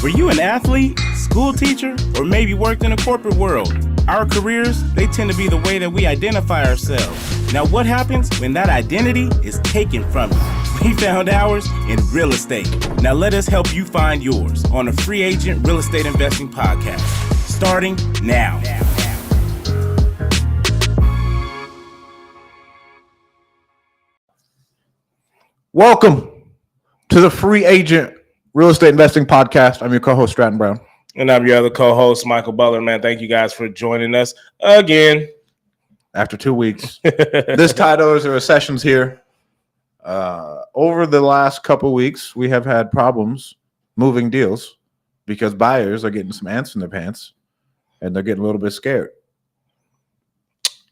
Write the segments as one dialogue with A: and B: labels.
A: Were you an athlete, school teacher, or maybe worked in a corporate world? Our careers, they tend to be the way that we identify ourselves. Now, what happens when that identity is taken from you? We found ours in real estate. Now, let us help you find yours on the Free Agent Real Estate Investing Podcast, starting now.
B: Welcome to the Free Agent Real Estate Investing Podcast. I'm your co-host, Stratton Brown.
C: And I'm your other co-host, Michael Butler. Man, thank you guys for joining us again.
B: After 2 weeks. This title is the Recession's here. Over the last couple weeks, we have had problems moving deals because buyers are getting some ants in their pants and they're getting a little bit scared.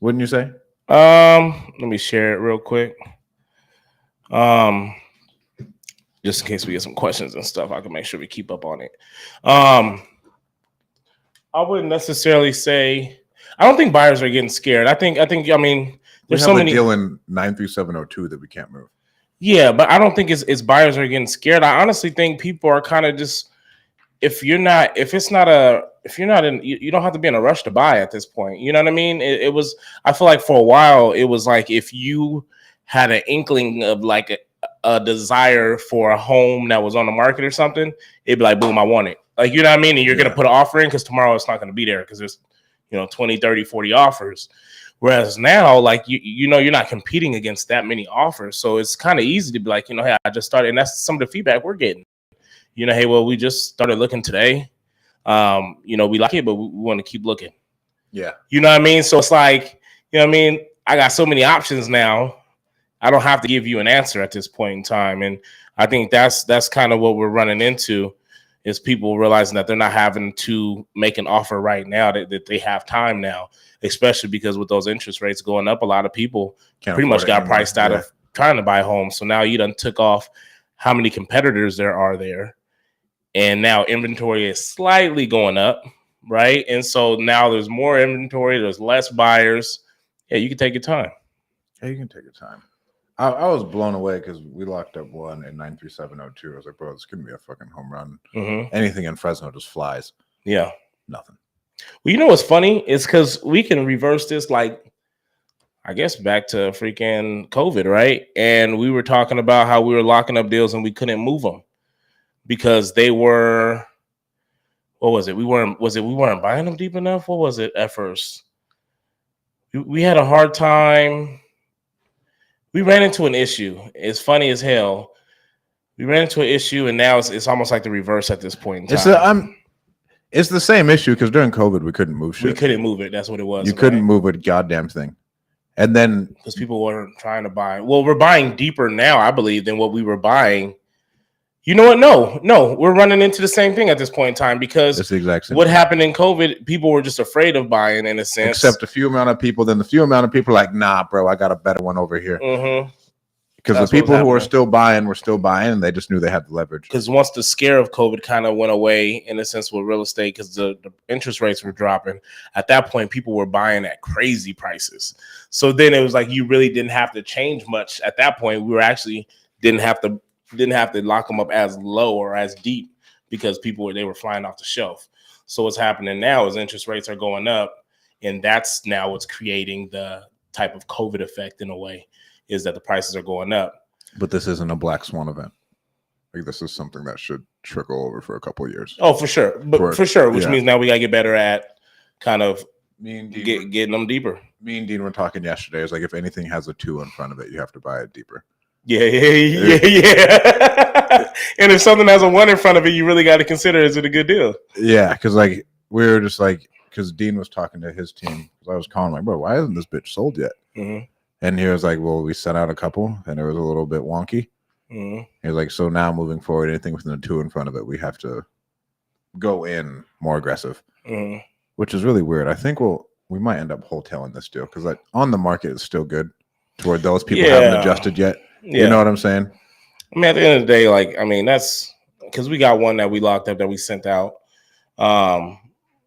B: Wouldn't you say?
C: Let me share it real quick. Just in case we get some questions and stuff, I can make sure we keep up on it. I wouldn't necessarily say. I don't think buyers are getting scared. I mean, there's so many.
B: We have a deal in 93702 that we can't move.
C: Yeah, but I don't think it's buyers are getting scared. I honestly think people are kind of just. If you're not in, you don't have to be in a rush to buy at this point. You know what I mean? It was. I feel like for a while it was like if you had an inkling of like a desire for a home that was on the market or something, it'd be like, boom, I want it. Like, you know what I mean? And you're going to put an offer in because tomorrow it's not going to be there because there's, 20, 30, 40 offers. Whereas now, like, you know, you're not competing against that many offers. So it's kind of easy to be like, hey, I just started. And that's some of the feedback we're getting. Hey, well, we just started looking today. We like it, but we want to keep looking.
B: Yeah.
C: You know what I mean? So it's like, I got so many options now. I don't have to give you an answer at this point in time. And I think that's kind of what we're running into is people realizing that they're not having to make an offer right now, that they have time now, especially because with those interest rates going up, a lot of people pretty much got priced out of trying to buy homes. So now you done took off how many competitors there are there. And now inventory is slightly going up, right? And so now there's more inventory, there's less buyers. Yeah, you can take your time.
B: Yeah, you can take your time. I was blown away because we locked up one in 93702. I was like, bro, this could be a fucking home run. Mm-hmm. Anything in Fresno just flies.
C: Yeah.
B: Nothing.
C: Well, you know what's funny? It's because we can reverse this, like, I guess back to freaking COVID, right? And we were talking about how we were locking up deals and we couldn't move them because they were, what was it? We weren't buying them deep enough? What was it at first? We had a hard time. We ran into an issue. It's funny as hell. We ran into an issue, and now it's almost like the reverse at this point in time.
B: It's the same issue because during COVID we couldn't move shit.
C: We couldn't move it. That's what it was.
B: You couldn't move a goddamn thing, and then
C: because people weren't trying to buy. Well, we're buying deeper now, I believe, than what we were buying. You know what? No, we're running into the same thing at this point in time because
B: it's the exact same
C: what happened in COVID, people were just afraid of buying in a sense.
B: Except a few amount of people. Then the few amount of people are like, nah, bro, I got a better one over here. Mm-hmm. Because the people who were still buying were still buying, and they just knew they had the leverage.
C: Because once the scare of COVID kind of went away, in a sense, with real estate, because the interest rates were dropping, at that point, people were buying at crazy prices. So then it was like you really didn't have to change much. At that point, we were actually didn't have to lock them up as low or as deep because they were flying off the shelf. So what's happening now is interest rates are going up, and that's now what's creating the type of COVID effect in a way. Is that the prices are going up.
B: But this isn't a black swan event. Like this is something that should trickle over for a couple of years.
C: Oh, for sure. But for sure, which means now we got to get better at kind of getting them deeper.
B: Me and Dean were talking yesterday. It's like if anything has a 2 in front of it, you have to buy it deeper.
C: Yeah. And if something has a 1 in front of it, you really got to consider, is it a good deal?
B: Yeah, because like we were just like, because Dean was talking to his team. I was calling like, bro, why isn't this bitch sold yet? Mm-hmm. And he was like, well, we sent out a couple and it was a little bit wonky. Mm-hmm. He was like, so now moving forward, anything within a 2 in front of it, we have to go in more aggressive, which is really weird. I think we might end up wholetailing this deal because like on the market it's still good toward those people who haven't adjusted yet. Yeah. You know what I'm saying?
C: I mean, at the end of the day, like, I mean, that's because we got one that we locked up that we sent out.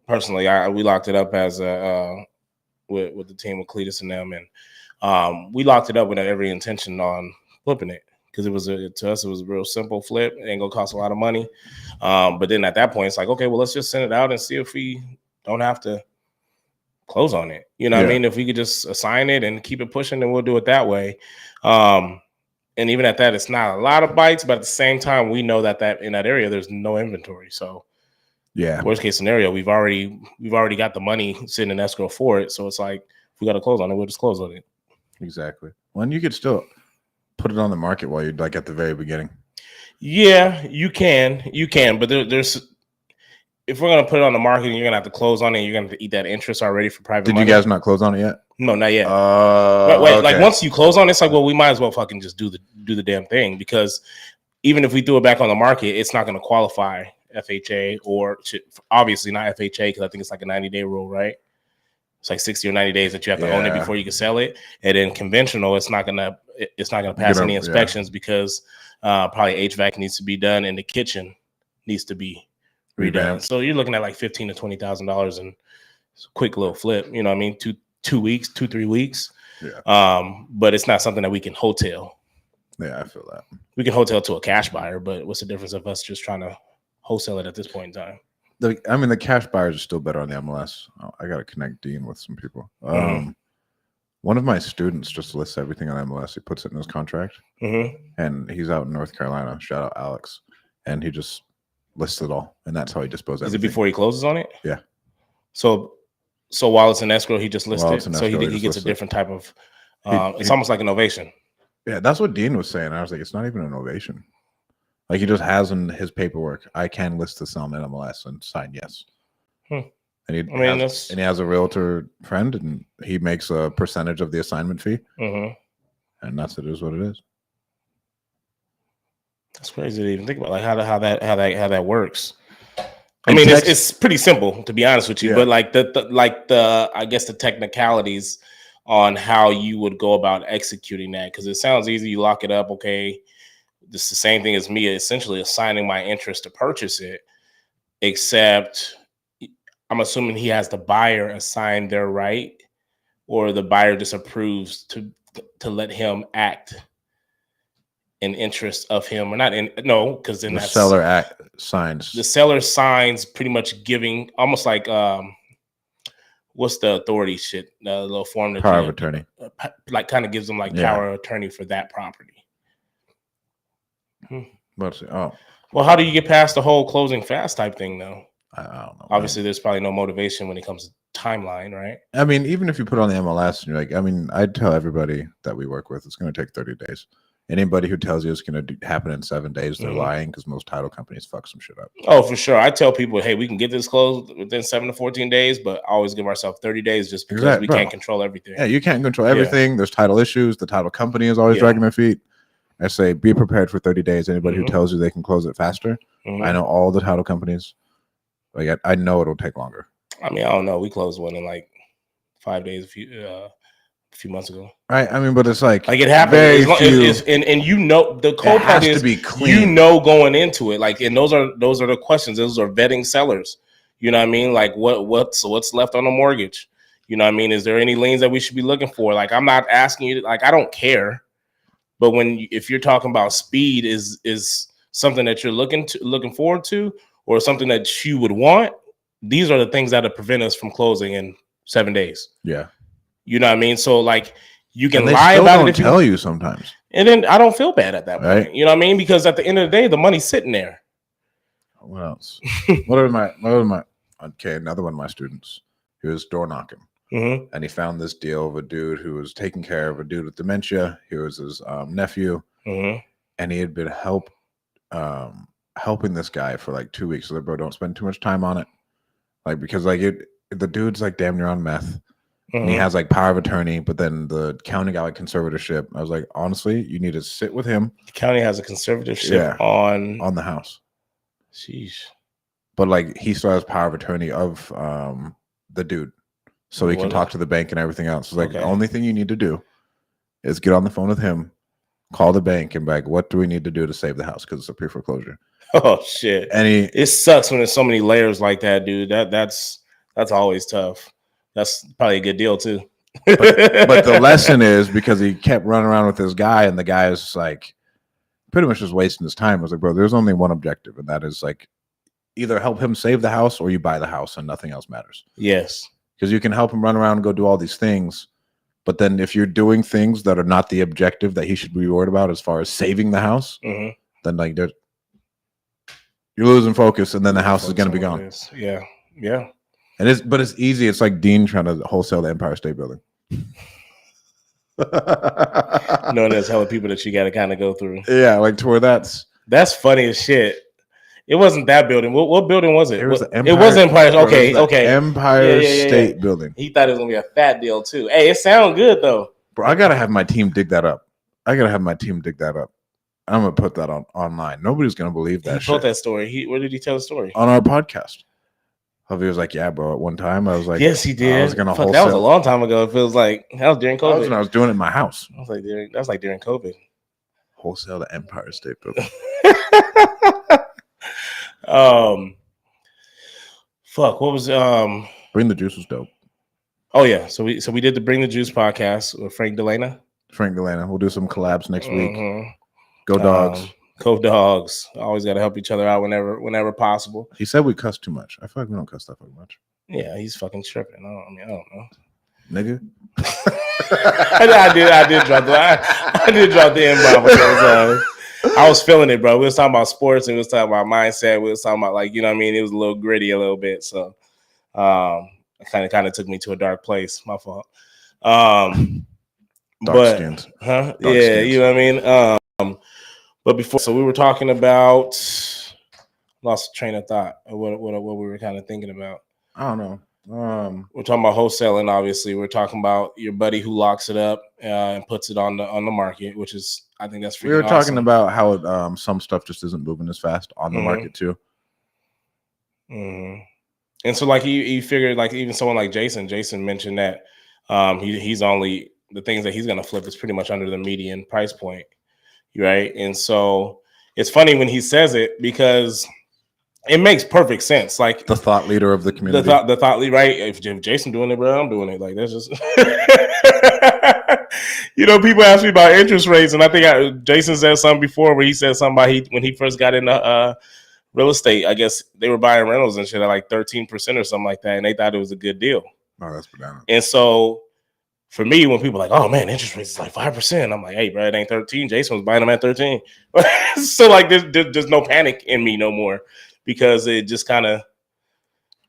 C: Personally, we locked it up as with the team with Cletus and them, and we locked it up with every intention on flipping it because to us it was a real simple flip. It ain't gonna cost a lot of money. But then at that point, it's like, okay, well, let's just send it out and see if we don't have to close on it. You know what I mean? If we could just assign it and keep it pushing, then we'll do it that way. And even at that, it's not a lot of bites, but at the same time, we know that in that area, there's no inventory. So worst case scenario, we've already got the money sitting in escrow for it. So it's like, if we got to close on it, we'll just close on it.
B: Exactly. Well, and you could still put it on the market while you're like at the very beginning.
C: Yeah, you can, but there's if we're gonna put it on the market, and you're gonna have to close on it. You're gonna have to eat that interest already for private.
B: Did you guys not close on it yet?
C: No, not yet.
B: Wait,
C: okay. Like once you close on it, it's like, well, we might as well fucking just do the damn thing, because even if we threw it back on the market, it's not gonna qualify FHA, or obviously not FHA, because I think it's like a 90-day rule, right? It's like 60 or 90 days that you have to own it before you can sell it. And then conventional, it's not gonna pass any inspections because probably HVAC needs to be done and the kitchen needs to be redone. So you're looking at like $15,000 to $20,000 and it's a quick little flip. You know what I mean? 2 weeks, 3 weeks. Yeah. But it's not something that we can hotel.
B: Yeah, I feel that.
C: We can hotel to a cash buyer, but what's the difference of us just trying to wholesale it at this point in time?
B: The cash buyers are still better on the MLS. I got to connect Dean with some people. One of my students just lists everything on MLS. He puts it in his contract, and he's out in North Carolina. Shout out Alex, and he just lists it all, and that's how he disposes of everything.
C: Is it before he closes on it?
B: Yeah.
C: So while it's in escrow, he just lists it. So he gets a different type of. It's almost like an ovation.
B: Yeah, that's what Dean was saying. I was like, it's not even an ovation. Like he just has in his paperwork, I can list this on MLS and sign yes. And he has a realtor friend, and he makes a percentage of the assignment fee, and that's it. Is what it is.
C: That's crazy to even think about, like how that works. I mean, it's pretty simple, to be honest with you, but like the I guess the technicalities on how you would go about executing that, because it sounds easy. You lock it up, okay. It's the same thing as me essentially assigning my interest to purchase it, except I'm assuming he has the buyer assign their right, or the buyer just approves to let him act in interest of him, or not in because then
B: the seller signs.
C: The seller signs, pretty much giving almost like what's the authority shit, the little form that
B: power of attorney,
C: like kind of gives them like power of attorney for that property. Well, how do you get past the whole closing fast type thing though?
B: I don't know.
C: Obviously, there's probably no motivation when it comes to timeline, right?
B: I mean, even if you put it on the MLS and you're like, I mean, I'd tell everybody that we work with, it's going to take 30 days. Anybody who tells you it's going to happen in 7 days, they're lying, because most title companies fuck some shit up.
C: Oh, for sure. I tell people, hey, we can get this closed within 7 to 14 days, but I always give ourselves 30 days just because we can't control everything. Yeah,
B: you can't control everything. Yeah. There's title issues. The title company is always dragging their feet. I say, be prepared for 30 days. Anybody who tells you they can close it faster, I know all the title companies. Like, I know it'll take longer.
C: I mean, I don't know. We closed one in like 5 days a few months ago.
B: Right. I mean, but it's like
C: it happened. And you know, the cold part is to be clean. You know, going into it, like, and those are the questions. Those are vetting sellers. You know what I mean? Like, what's left on the mortgage? You know what I mean? Is there any liens that we should be looking for? Like, I'm not asking you. Like, I don't care. But if you're talking about speed, is something that you're looking forward to, or something that you would want, these are the things that would prevent us from closing in 7 days. Yeah. You know what I mean? So like, you can lie about it if
B: tell you sometimes.
C: And then I don't feel bad at that point. You know what I mean? Because at the end of the day, the money's sitting there.
B: What else? what are my another one of my students, he was door knocking. And he found this deal of a dude who was taking care of a dude with dementia. He was his nephew, and he had been helping this guy for like 2 weeks. So, bro, don't spend too much time on it, like, because like the dude's like damn near on meth, and he has like power of attorney. But then the county got like conservatorship. I was like, honestly, you need to sit with him.
C: The county has a conservatorship on
B: the house.
C: Sheesh.
B: But like, he still has power of attorney of the dude. So he can talk to the bank and everything else. So like, the only thing you need to do is get on the phone with him, call the bank, and be like, what do we need to do to save the house? Because it's a pre-foreclosure.
C: Oh shit! And it sucks when there's so many layers like that, dude. That's always tough. That's probably a good deal too.
B: but the lesson is, because he kept running around with this guy, and the guy is like, pretty much just wasting his time. I was like, bro, there's only one objective, and that is like either help him save the house or you buy the house, and nothing else matters.
C: Yes,
B: because you can help him run around and go do all these things, but then if you're doing things that are not the objective that he should be worried about as far as saving the house, then like you're losing focus, and then the house is going to be gone.
C: Yeah, yeah.
B: But it's easy. It's like Dean trying to wholesale the Empire State Building.
C: Knowing there's hella people that you got to kind of go through.
B: Yeah, like to where that's
C: funny as shit. It wasn't that building. What building was it?
B: It was
C: Empire. Okay, okay.
B: Empire State Building.
C: He thought it was gonna be a fat deal too. Hey, it sounded good though.
B: Bro, I gotta have my team dig that up. I'm gonna put that online. Nobody's gonna believe that.
C: He told that story. Where did he tell the story?
B: On our podcast. He was like, "Yeah, bro." At one time, I was like,
C: "Yes, he did."
B: I was gonna wholesale.
C: That was a long time ago. It feels like that was during COVID.
B: I was doing it in my house.
C: I was like, that was like during COVID.
B: Wholesale the Empire State Building.
C: What was
B: Bring the Juice was dope.
C: Oh yeah, so we did the Bring the Juice podcast with Frank Delana. We'll do some collabs next week. Go Dogs. Go Dogs. Always got to help each other out whenever possible.
B: He said we cuss too much. I feel like we don't cuss that fucking much.
C: Yeah, he's fucking tripping. I don't know.
B: Nigga.
C: I did drop the N-bomb. I was feeling it, bro. We was talking about sports and we was talking about mindset. We was talking about like, you know what I mean? It was a little gritty a little bit. So it kind of took me to a dark place. My fault.
B: Dark skins.
C: Dark skins. You know what I mean? But before, so we were talking about, lost the train of thought of what we were kind of thinking about.
B: I don't know.
C: We're talking about wholesaling. Obviously, we're talking about your buddy who locks it up and puts it on the market, which is, I think that's.
B: We were talking about how some stuff just isn't moving as fast on the market too.
C: Mm-hmm. And so, like he figured, like even someone like Jason mentioned that he's only the things that he's going to flip is pretty much under the median price point, right? And so it's funny when he says it because it makes perfect sense. Like
B: the thought leader of the community,
C: the thought leader, right? If Jason doing it, bro, I'm doing it. Like that's just, you know, people ask me about interest rates, and I think Jason said something before where he said something about when he first got into real estate. I guess they were buying rentals and shit at like 13% or something like that, and they thought it was a good deal.
B: Oh, that's bananas.
C: And so for me, when people are like, oh man, interest rates is like 5%, I'm like, hey, bro, it ain't 13. Jason was buying them at 13. So like there's no panic in me no more because it just kind of.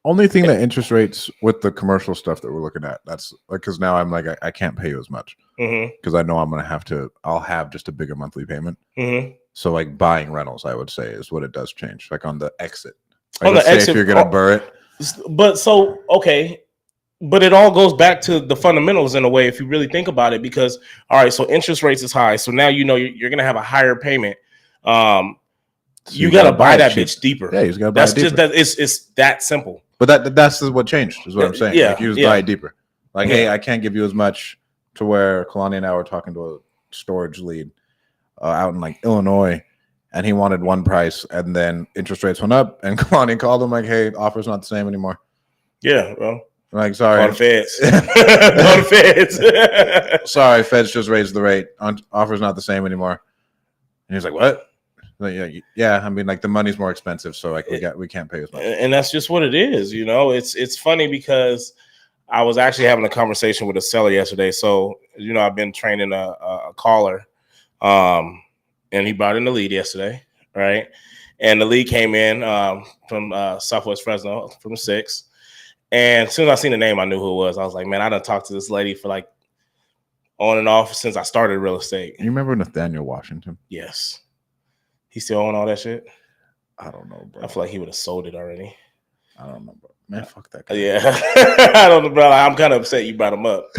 B: Only thing that interest rates with the commercial stuff that we're looking at, that's like, because now I'm like, I can't pay you as much because I know I'll have just a bigger monthly payment. So like buying rentals, I would say, is what it does change. Like on the exit. Like, on the exit, if you're going to burr it.
C: But so, okay. But it all goes back to the fundamentals in a way, if you really think about it, because, all right, so interest rates is high. So now, you know, you're going to have a higher payment. So you got to buy that bitch deeper.
B: Yeah, you got to buy it deeper.
C: Just that it's that simple.
B: But that's what changed, is what I'm saying.
C: Yeah.
B: Like you just buy it deeper. Like, hey, I can't give you as much, to where Kalani and I were talking to a storage lead out in like Illinois, and he wanted one price, and then interest rates went up, and Kalani called him like, hey, offer's not the same anymore.
C: Yeah, well.
B: Like, sorry.
C: On Feds. On Feds.
B: Sorry, Feds just raised the rate. Offer's not the same anymore. And he's like, what? Like, yeah, I mean, like the money's more expensive, so like we can't pay as much. And
C: that's just what it is, you know. It's funny because I was actually having a conversation with a seller yesterday. So, you know, I've been training a caller, and he brought in the lead yesterday, right? And the lead came in from Southwest Fresno, from 6. And as soon as I seen the name, I knew who it was. I was like, man, I done talked to this lady for like on and off since I started real estate.
B: You remember Nathaniel Washington?
C: Yes. He still own all that shit?
B: I don't know, bro.
C: I feel like he would have sold it already.
B: I don't know, bro. Man, fuck that guy.
C: Yeah. I don't know, bro. I'm kind of upset you brought him up.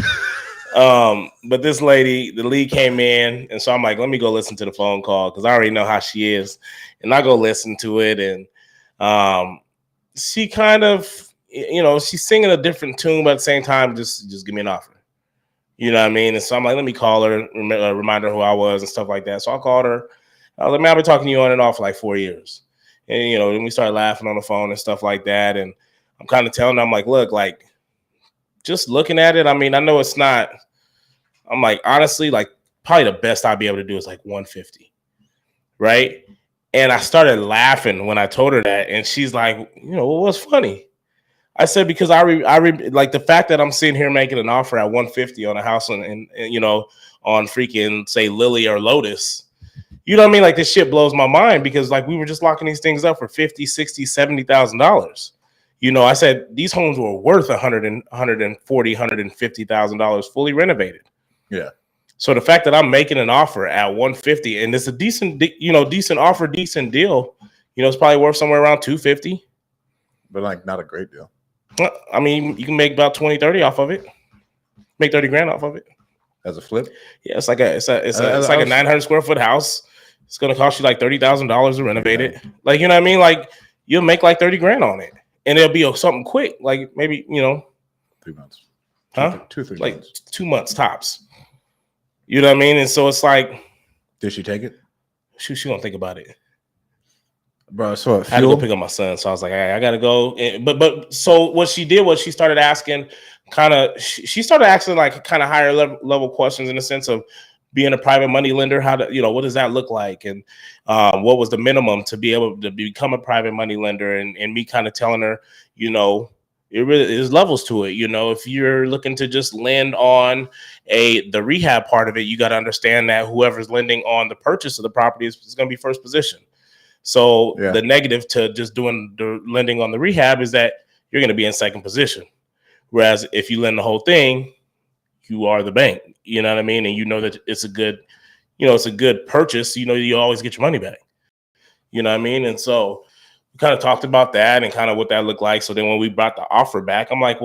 C: But this lady, the lead came in, and so I'm like, let me go listen to the phone call because I already know how she is. And I go listen to it, and she kind of, you know, she's singing a different tune, but at the same time, just give me an offer. You know what I mean? And so I'm like, let me call her, remind her who I was and stuff like that. So I called her. I was like, man, I've been talking to you on and off for like 4 years. And, you know, then we started laughing on the phone and stuff like that. And I'm kind of telling her, I'm like, look, like, just looking at it, I mean, I know it's not, I'm like, honestly, like, probably the best I'd be able to do is like 150. right? And I started laughing when I told her that, and she's like, what was funny? I said, because like the fact that I'm sitting here making an offer at 150 on a house and on freaking say Lily or Lotus. You know what I mean? Like this shit blows my mind because like we were just locking these things up for 50, 60, $70,000. I said these homes were worth $140,000, $150,000 fully renovated.
B: Yeah.
C: So the fact that I'm making an offer at 150 and it's a decent offer, decent deal, it's probably worth somewhere around 250.
B: But like not a great deal.
C: I mean, you can make about 20, 30 off of it. Make 30 grand off of it.
B: As a flip?
C: Yeah, it's like a 900 square foot house. It's gonna cost you like $30,000 to renovate it. Like, you know what I mean? Like you'll make like 30 grand on it. And it'll be something quick, like maybe,
B: 3 months.
C: Huh?
B: 2-3
C: like
B: months.
C: 2 months tops. You know what I mean? And so it's like,
B: did she take it?
C: She gonna think about it.
B: Bro, so
C: I had to go pick up my son, so I was like, I gotta go. But so what she did was she started asking she started asking like kind of higher level questions in the sense of being a private money lender. How to, what does that look like? And what was the minimum to be able to become a private money lender? And me kind of telling her, it really is levels to it. If you're looking to just lend on the rehab part of it, you got to understand that whoever's lending on the purchase of the property is going to be first position. So the negative to just doing the lending on the rehab is that you're going to be in second position. Whereas if you lend the whole thing, you are the bank. You know what I mean? And that it's a good, it's a good purchase. You always get your money back. You know what I mean? And so we kind of talked about that and kind of what that looked like. So then when we brought the offer back, I'm like,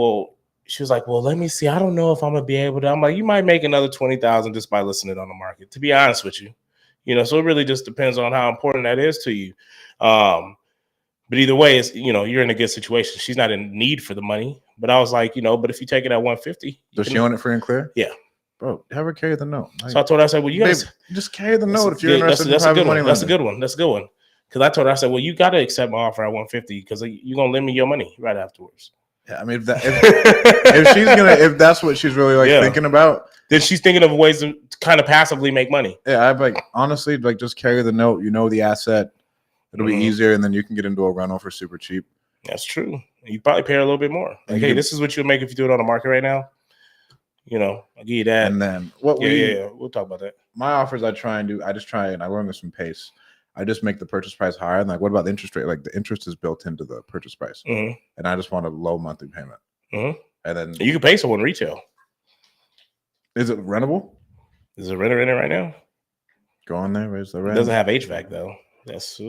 C: she was like, well, let me see. I don't know if I'm going to be able to. I'm like, you might make another 20,000 just by listing it on the market, to be honest with you. So it really just depends on how important that is to you. But either way, it's, you're in a good situation. She's not in need for the money. But I was like, but if you take it at 150.
B: Does she own it free and clear?
C: Yeah.
B: Bro, have her carry the note.
C: So I told her, I said, well, you guys
B: just carry the note if you're interested in private money lending.
C: That's a good one. That's a good one. Because I told her, I said, well, you got to accept my offer at 150 because you're going to lend me your money right afterwards.
B: Yeah, I mean, if that's what she's really thinking about,
C: then she's thinking of ways to kind of passively make money.
B: Yeah, I honestly just carry the note. The asset. It'll be easier, and then you can get into a rental for super cheap.
C: That's true. You probably pay her a little bit more. Like, hey, this is what you'll make if you do it on the market right now. I'll give you that.
B: And then
C: we'll talk about that.
B: My offers, I learned this from Pace. I just make the purchase price higher. And what about the interest rate? Like the interest is built into the purchase price. And I just want a low monthly payment. And then
C: you can pay someone retail.
B: Is it rentable?
C: Is a renter in it right now?
B: Go on there. Raise the rent.
C: It doesn't have HVAC though. That's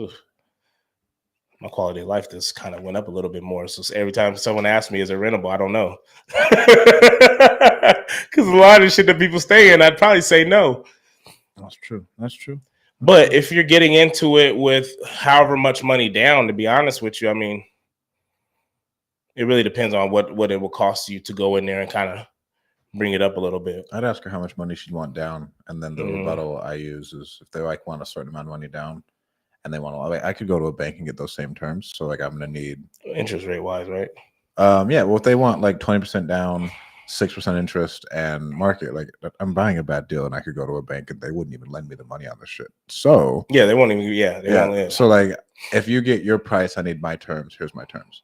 C: my quality of life just kind of went up a little bit more. So every time someone asks me, is it rentable? I don't know. Because a lot of shit that people stay in, I'd probably say no.
B: That's true.
C: But if you're getting into it with however much money down, to be honest with you, I mean, it really depends on what it will cost you to go in there and kind of bring it up a little bit.
B: I'd ask her how much money she'd want down. And then the rebuttal I use is if they want a certain amount of money down, and they want to, I could go to a bank and get those same terms. So I'm going to need
C: interest rate wise, right?
B: Yeah. Well, if they want 20% down, 6% interest, and market, I'm buying a bad deal, and I could go to a bank and they wouldn't even lend me the money on this shit. So
C: yeah, they won't even. Yeah, they won't.
B: So if you get your price, I need my terms. Here's my terms.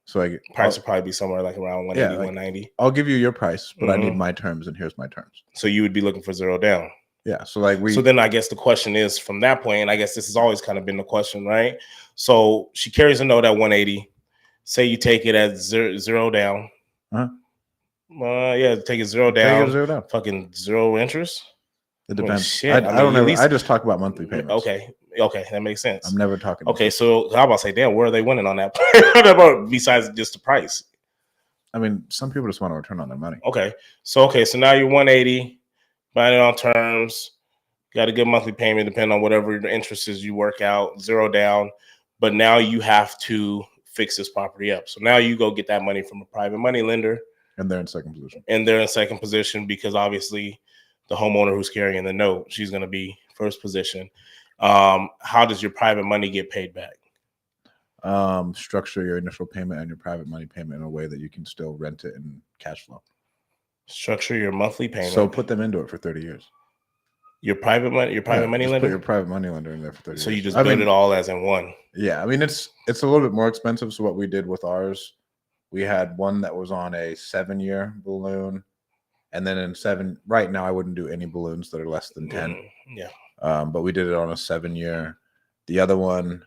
B: So
C: price will probably be somewhere around 180, 190.
B: I'll give you your price, but I need my terms, and here's my terms.
C: So you would be looking for zero down.
B: Yeah. So
C: So then I guess the question is from that point, and I guess this has always kind of been the question, right? So she carries a note at 180. Say you take it at zero down. Take it zero down.
B: Take it zero down.
C: Fucking zero interest.
B: It depends.
C: Shit.
B: I don't know. I just talk about monthly payments.
C: Okay, that makes sense.
B: I'm never talking.
C: Okay, so how about say, damn, where are they winning on that? Besides just the price.
B: I mean, some people just want to return on their money.
C: Okay, so now you're 180. Buying it on terms, got a good monthly payment, depending on whatever the interest is you work out, zero down. But now you have to fix this property up. So now you go get that money from a private money lender.
B: And they're in second position.
C: Because obviously the homeowner who's carrying the note, she's going to be first position. How does your private money get paid back?
B: Structure your initial payment and your private money payment in a way that you can still rent it in cash flow.
C: Structure your monthly payment.
B: So put them into it for 30 years.
C: Your private money
B: Just
C: lender.
B: put your private money lender in there for 30 years.
C: So you just build it all as in one.
B: Yeah, I mean it's a little bit more expensive. So what we did with ours, we had one that was on a 7-year balloon, and then in 7. Right now, I wouldn't do any balloons that are less than 10.
C: Yeah.
B: But we did it on a 7-year. The other one,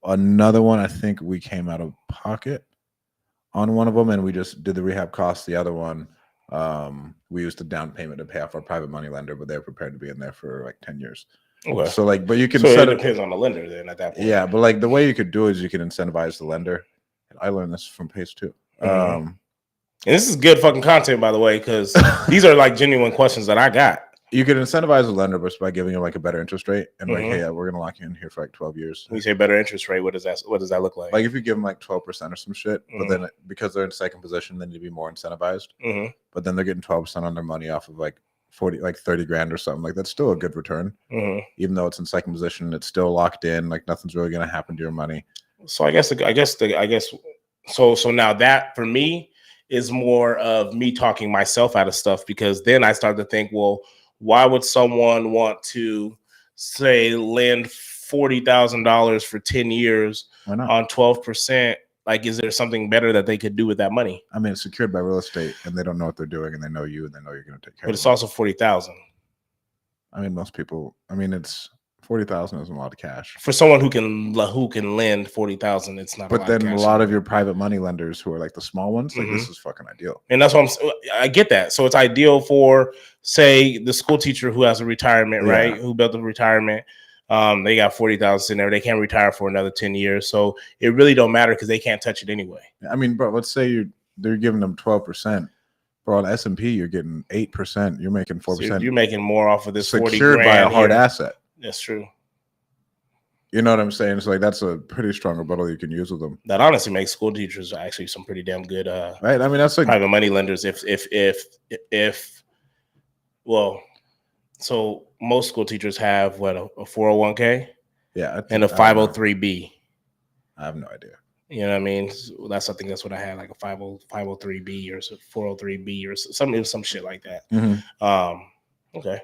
B: another one, I think we came out of pocket on one of them, and we just did the rehab costs. The other one, we used the down payment to pay off our private money lender, but they're prepared to be in there for like 10 years.
C: Okay.
B: So like, but you can
C: So
B: set
C: it depends on the lender then at that point.
B: Yeah, but like the way you could do it is you can incentivize the lender. I learned this from Pace too.
C: And this is good fucking content, by the way, because these are like genuine questions that I got.
B: You could incentivize the lender just by giving them like a better interest rate and like, hey, we're gonna lock you in here for like 12 years.
C: When you say better interest rate, what does that look like?
B: Like if you give them like 12% or some shit, but then because they're in second position, they need to be more incentivized. But then they're getting 12% on their money off of like 30 grand or something. Like that's still a good return. Even though it's in second position, it's still locked in. Like nothing's really gonna happen to your money.
C: So I guess so now that for me is more of me talking myself out of stuff, because then I start to think, well, why would someone want to say lend $40,000 for 10 years on 12%? Like, is there something better that they could do with that money?
B: I mean, it's secured by real estate, and they don't know what they're doing, and they know you, and they know you're going to take care of it.
C: But it's also $40,000.
B: I mean, most people. I mean, it's $40,000 isn't a lot of cash
C: for someone who can lend $40,000. It's not.
B: But then a lot of your private money lenders, who are like the small ones, like this is fucking ideal.
C: And that's what I get that. So it's ideal for, say, the school teacher who has a retirement, right? Who built a retirement. They got 40,000 in there. They can't retire for another 10 years. So it really don't matter because they can't touch it anyway.
B: I mean, bro, let's say they're giving them 12%. Bro, on S&P, you're getting 8%. You're making 4%. So
C: you're making more off of this 40
B: secured by a hard asset.
C: That's true.
B: You know what I'm saying? So like that's a pretty strong rebuttal you can use with them.
C: That honestly makes school teachers actually some pretty damn good
B: right. I mean, that's like
C: private money lenders. If well, so most school teachers have what, a 401k?
B: Yeah,
C: and a 503b.
B: I have no idea.
C: You know what I mean? So I think that's what I had, like a 503b or 403b or some shit like that. Okay.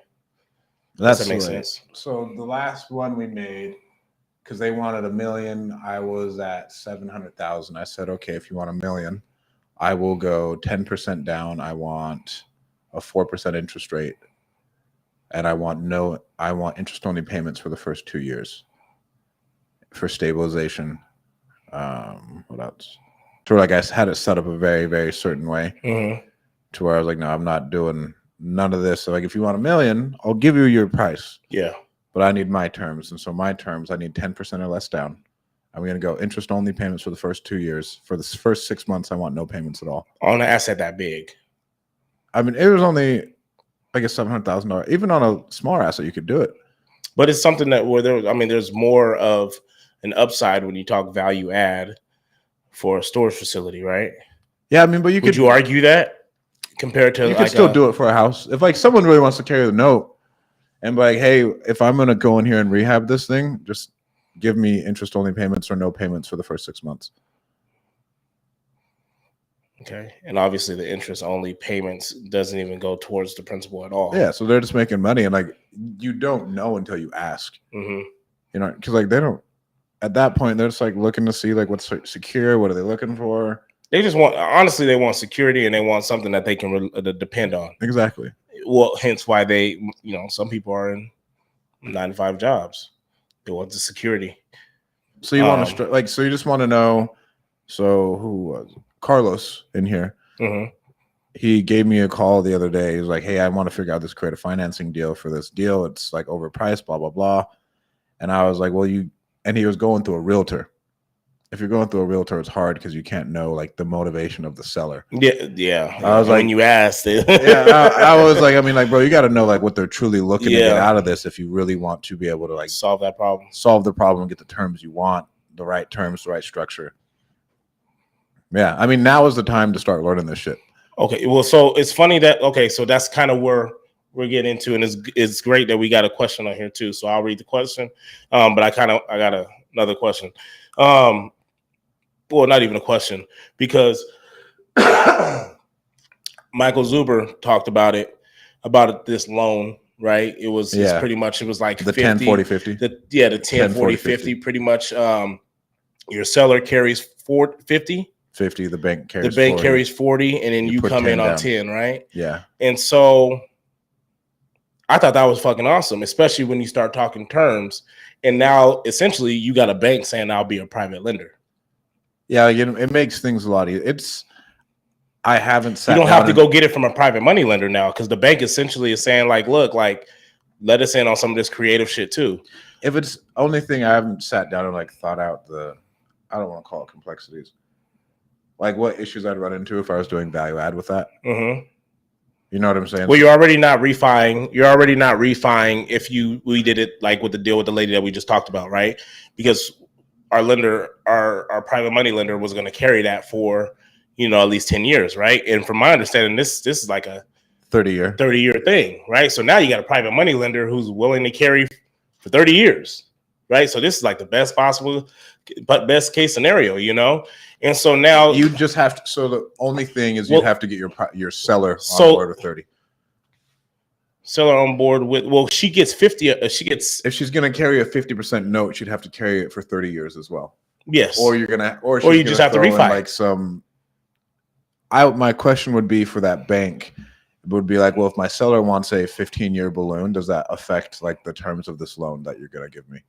B: That
C: makes sense.
B: So the last one we made, because they wanted $1 million, I was at 700,000. I said, okay, if you want $1 million, I will go 10% down. I want a 4% interest rate, and I want interest only payments for the first 2 years for stabilization. What else? So like I had it set up a very, very certain way to where I was like, no, I'm not doing none of this. So like, if you want $1 million, I'll give you your price.
C: Yeah.
B: But I need my terms. And so my terms, I need 10% or less down. I'm going to go interest only payments for the first 2 years. For the first 6 months, I want no payments at all.
C: On an asset that big.
B: I mean, it was only like a $700,000. Even on a smaller asset, you could do it.
C: But it's something that there's more of an upside when you talk value add for a storage facility, right?
B: Yeah, I mean, but would
C: you argue that compared to
B: you could still do it for a house. If like someone really wants to carry the note and be like, hey, if I'm gonna go in here and rehab this thing, just give me interest only payments or no payments for the first 6 months.
C: Okay. And obviously the interest only payments doesn't even go towards the principal at all.
B: Yeah, so they're just making money, and like you don't know until you ask. You know, because like they don't. At that point, they're just like looking to see like what's secure. What are they looking for?
C: They just want, honestly, they want security, and they want something that they can depend on.
B: Exactly.
C: Well, hence why they, some people are in 9-to-5 jobs. They want the security.
B: So you want to so you just want to know. So who was it? Carlos in here? He gave me a call the other day. He was like, "Hey, I want to figure out this creative financing deal for this deal. It's like overpriced, blah blah blah." And I was like, "Well, and he was going through a realtor. If you're going through a realtor, it's hard because you can't know like the motivation of the seller."
C: Yeah.
B: I was like,
C: when you asked it.
B: I was like, I mean, like, bro, you got to know like what they're truly looking to get out of this if you really want to be able to like
C: solve the
B: problem, get the terms you want, the right terms, the right structure. Yeah, I mean, now is the time to start learning this shit.
C: Okay, well, so it's funny that so that's kind of where we're getting into, and it's great that we got a question on here too. So I'll read the question, but I got another question. Well, not even a question, because Michael Zuber talked about it. about this loan, right? It's pretty much, it was like
B: the
C: 50,
B: 10, 40, 50.
C: the 10, 40, 50, pretty much. Your seller carries 50.
B: 50, the bank carries
C: the bank
B: 40.
C: carries 40, and then you come in on
B: down.
C: 10, right?
B: Yeah.
C: And so I thought that was fucking awesome, especially when you start talking terms. And now essentially you got a bank saying I'll be a private lender.
B: Yeah, it makes things a lot easier. I haven't sat
C: You don't
B: down
C: have to go get it from a private money lender now, because the bank essentially is saying like, look, like, let us in on some of this creative shit too.
B: If it's only thing, I haven't sat down and like thought out I don't want to call it complexities, like what issues I'd run into if I was doing value add with that.
C: Mm-hmm.
B: You know what I'm saying?
C: Well, you're already not refining. If we did it like with the deal with the lady that we just talked about, right? Because our lender, our private money lender, was going to carry that for, at least 10 years, right? And from my understanding, this is like a 30-year thing, right? So now you got a private money lender who's willing to carry for 30 years, right? So this is like the best case scenario, And so now
B: you just have to. So the only thing is you'd have to get your seller on board with 30.
C: Seller on board with, she gets 50. If
B: she's going to carry a 50% note, she'd have to carry it for 30 years as well.
C: Yes.
B: Or you just have to refi. My question would be for that bank. It would be like, well, if my seller wants a 15-year balloon, does that affect like the terms of this loan that you're going to give me?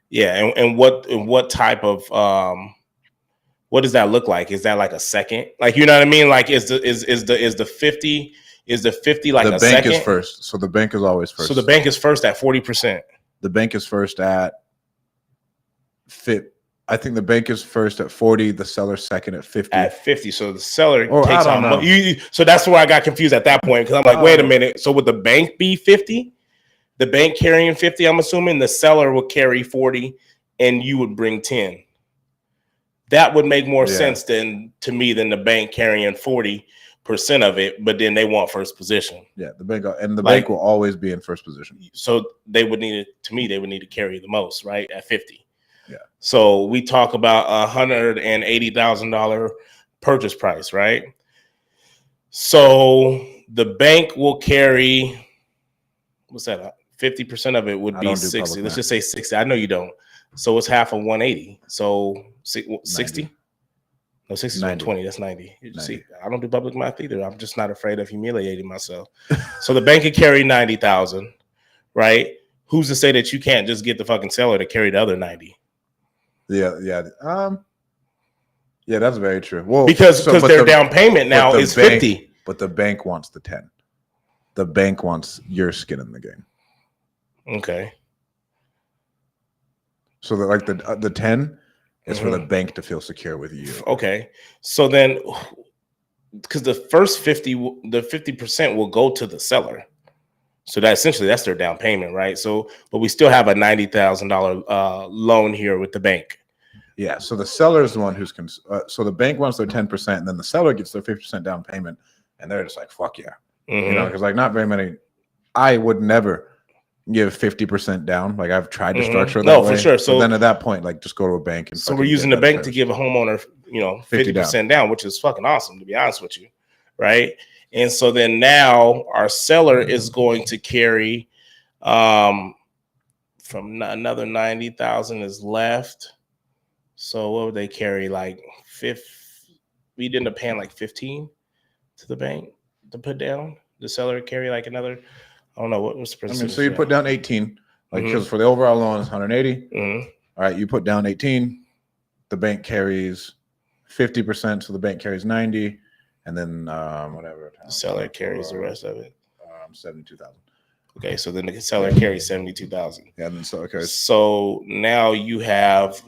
C: Yeah, and what type of what does that look like? Is that like a second? Like, you know what I mean? Like, is the 50 like
B: the
C: a second?
B: The bank is first, so the bank is always first.
C: So the bank is first at 40%.
B: The bank is first at I think the bank is first at 40. The seller's second at 50.
C: At 50, so the seller
B: takes
C: I don't know. So that's where I got confused at that point, because I'm like, wait a minute. So would the bank be 50? The bank carrying 50, I'm assuming the seller would carry 40, and you would bring 10. That would make more sense to me than the bank carrying 40% of it, but then they want first position.
B: Yeah, the bank will always be in first position.
C: So they would need to carry the most, right? At 50.
B: Yeah.
C: So we talk about $180,000 purchase price, right? So the bank will carry, what's that? 50% of it would be 60. Let's just say 60. I know you don't. So it's half of 180. So 60? No, 60 is 120. That's 90. You see, I don't do public math either. I'm just not afraid of humiliating myself. So the bank could carry 90,000, right? Who's to say that you can't just get the fucking seller to carry the other 90?
B: Yeah. Yeah, that's very true. Well,
C: because their down payment now is 50.
B: But the bank wants the 10. The bank wants your skin in the game.
C: Okay.
B: So that like the 10 is for the bank to feel secure with you.
C: Okay. So then, because the first 50% will go to the seller. So that's their down payment, right? So, but we still have a $90,000 loan here with the bank.
B: Yeah. So the seller is the one who's so the bank wants their 10%, and then the seller gets their 50% down payment, and they're just like, "Fuck yeah," because like not very many. I would never give 50% down. Like I've tried to structure that way. For sure. So then at that point, like just go to a bank and.
C: So we're using the bank to give a homeowner, 50% down, which is fucking awesome, to be honest with you, right? And so then now our seller is going to carry from another 90,000 is left. So what would they carry? Like we'd end up paying like 15 to the bank to put down. The seller would carry like another, I don't know what's the percentage.
B: So you put down 18, like because for the overall loan is 180. All right, you put down 18. The bank carries 50%, so the bank carries 90. And then whatever.
C: The seller carries the rest of it.
B: 72,000.
C: Okay, so then the seller carries 72,000.
B: Yeah, and then seller carries.
C: So now you have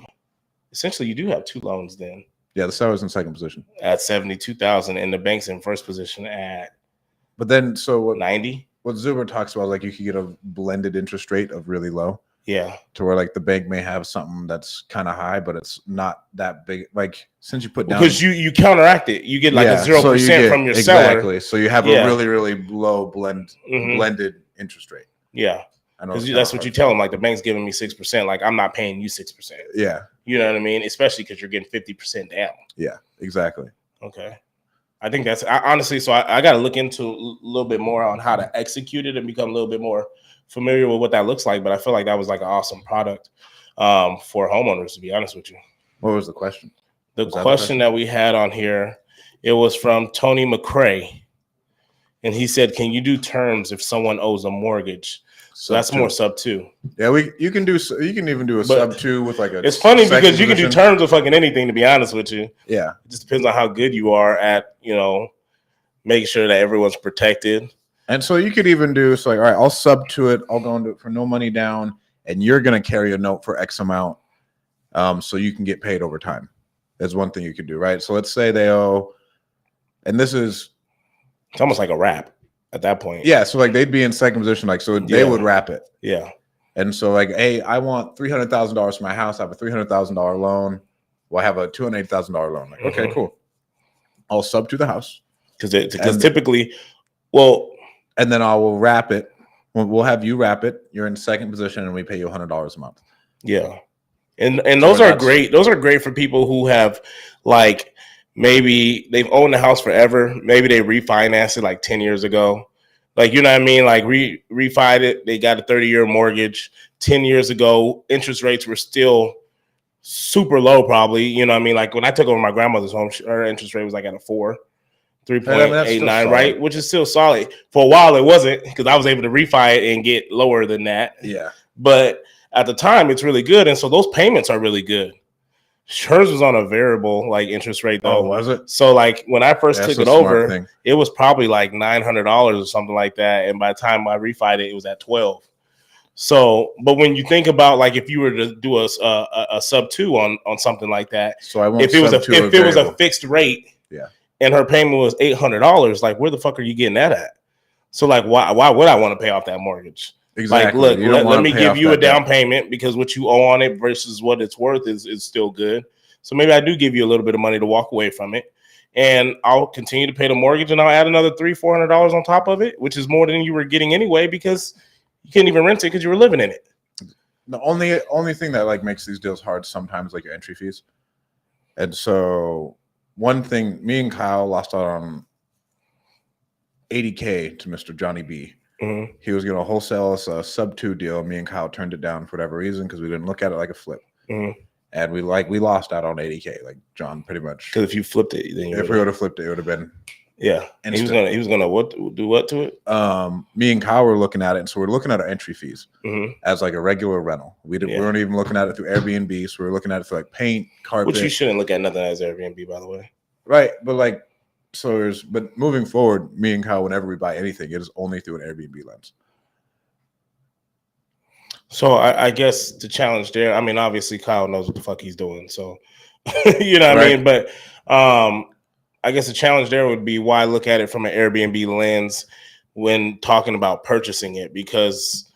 C: essentially you do have two loans then.
B: Yeah, the seller's in second position
C: at 72,000, and the bank's in first position at.
B: But then, so what?
C: 90.
B: What Zuber talks about, like you could get a blended interest rate of really low.
C: Yeah.
B: To where like the bank may have something that's kind of high, but it's not that big. Like since you put down,
C: because you counteract it, you get like a 0% from your seller.
B: Exactly. So you have a really, really low blended interest rate.
C: Yeah. Because that's what you tell them. Like the bank's giving me 6%. Like I'm not paying you 6%.
B: Yeah.
C: You know what I mean? Especially because you're getting 50% down.
B: Yeah. Exactly.
C: Okay. I think that's honestly. So I got to look into a little bit more on how to execute it and become a little bit more familiar with what that looks like. But I feel like that was like an awesome product for homeowners. To be honest with you,
B: What was the question?
C: The question that we had on here, it was from Tony McCrae, and he said, "Can you do terms if someone owes a mortgage?" So that's more sub 2.
B: Yeah, you can even do a sub 2 with like a.
C: It's funny because you can do terms of fucking anything. To be honest with you,
B: yeah,
C: it just depends on how good you are at making sure that everyone's protected.
B: And so you could even do all right, I'll sub to it. I'll go into it for no money down, and you're gonna carry a note for X amount, so you can get paid over time. That's one thing you could do, right? So let's say they owe, and it's
C: almost like a wrap at that point.
B: Yeah, so like they'd be in second position, they would wrap it.
C: Yeah.
B: And so like, hey, I want $300,000 for my house. I have a $300,000 loan. Well, I have a $280,000 loan. Like, okay, cool. I'll sub to the house
C: because typically,
B: and then I will wrap it. We'll have you wrap it. You're in second position, and we pay you $100 a month.
C: Yeah, and those are great. Those are great for people who have like maybe they've owned the house forever. Maybe they refinanced it like 10 years ago. Like, you know what I mean? Like refied it. They got a 30-year mortgage 10 years ago. Interest rates were still super low, probably. You know what I mean? Like when I took over my grandmother's home, her interest rate was like at a 3.89, right? Which is still solid. For a while, it wasn't because I was able to refi it and get lower than that.
B: Yeah.
C: But at the time, it's really good. And so those payments are really good. Hers was on a variable like interest rate though.
B: Oh, was it?
C: So like when I first took it over, it was probably like $900 or something like that. And by the time I refied it, it was at 12. So, but when you think about like if you were to do a sub 2 on something like that,
B: so I won't
C: if it was a fixed rate,
B: yeah,
C: and her payment was $800, like where the fuck are you getting that at? So like why would I want to pay off that mortgage?
B: Exactly.
C: Like, look, let me give you a down payment because what you owe on it versus what it's worth is still good. So maybe I do give you a little bit of money to walk away from it, and I'll continue to pay the mortgage, and I'll add another $300-$400 on top of it, which is more than you were getting anyway because you couldn't even rent it because you were living in it.
B: The only thing that like makes these deals hard sometimes like your entry fees, and so one thing, me and Kyle lost out on $80K to Mr. Johnny B.
C: Mm-hmm.
B: He was going to wholesale us a sub 2 deal. Me and Kyle turned it down for whatever reason because we didn't look at it like a flip.
C: Mm-hmm.
B: And we lost out on $80K, like John, pretty much.
C: Because if you flipped it, then
B: if we would have flipped it, it would have been
C: And he was gonna do what to it?
B: Me and Kyle were looking at it, and so we're looking at our entry fees
C: mm-hmm.
B: as like a regular rental. We weren't even looking at it through Airbnb, so we were looking at it for like paint, carpet.
C: Which you shouldn't look at nothing as Airbnb, by the way.
B: Right, but but moving forward, me and Kyle, whenever we buy anything, it is only through an Airbnb lens.
C: So I guess the challenge there, I mean, obviously Kyle knows what the fuck he's doing, so you know what I mean. But I guess the challenge there would be why look at it from an Airbnb lens when talking about purchasing it, because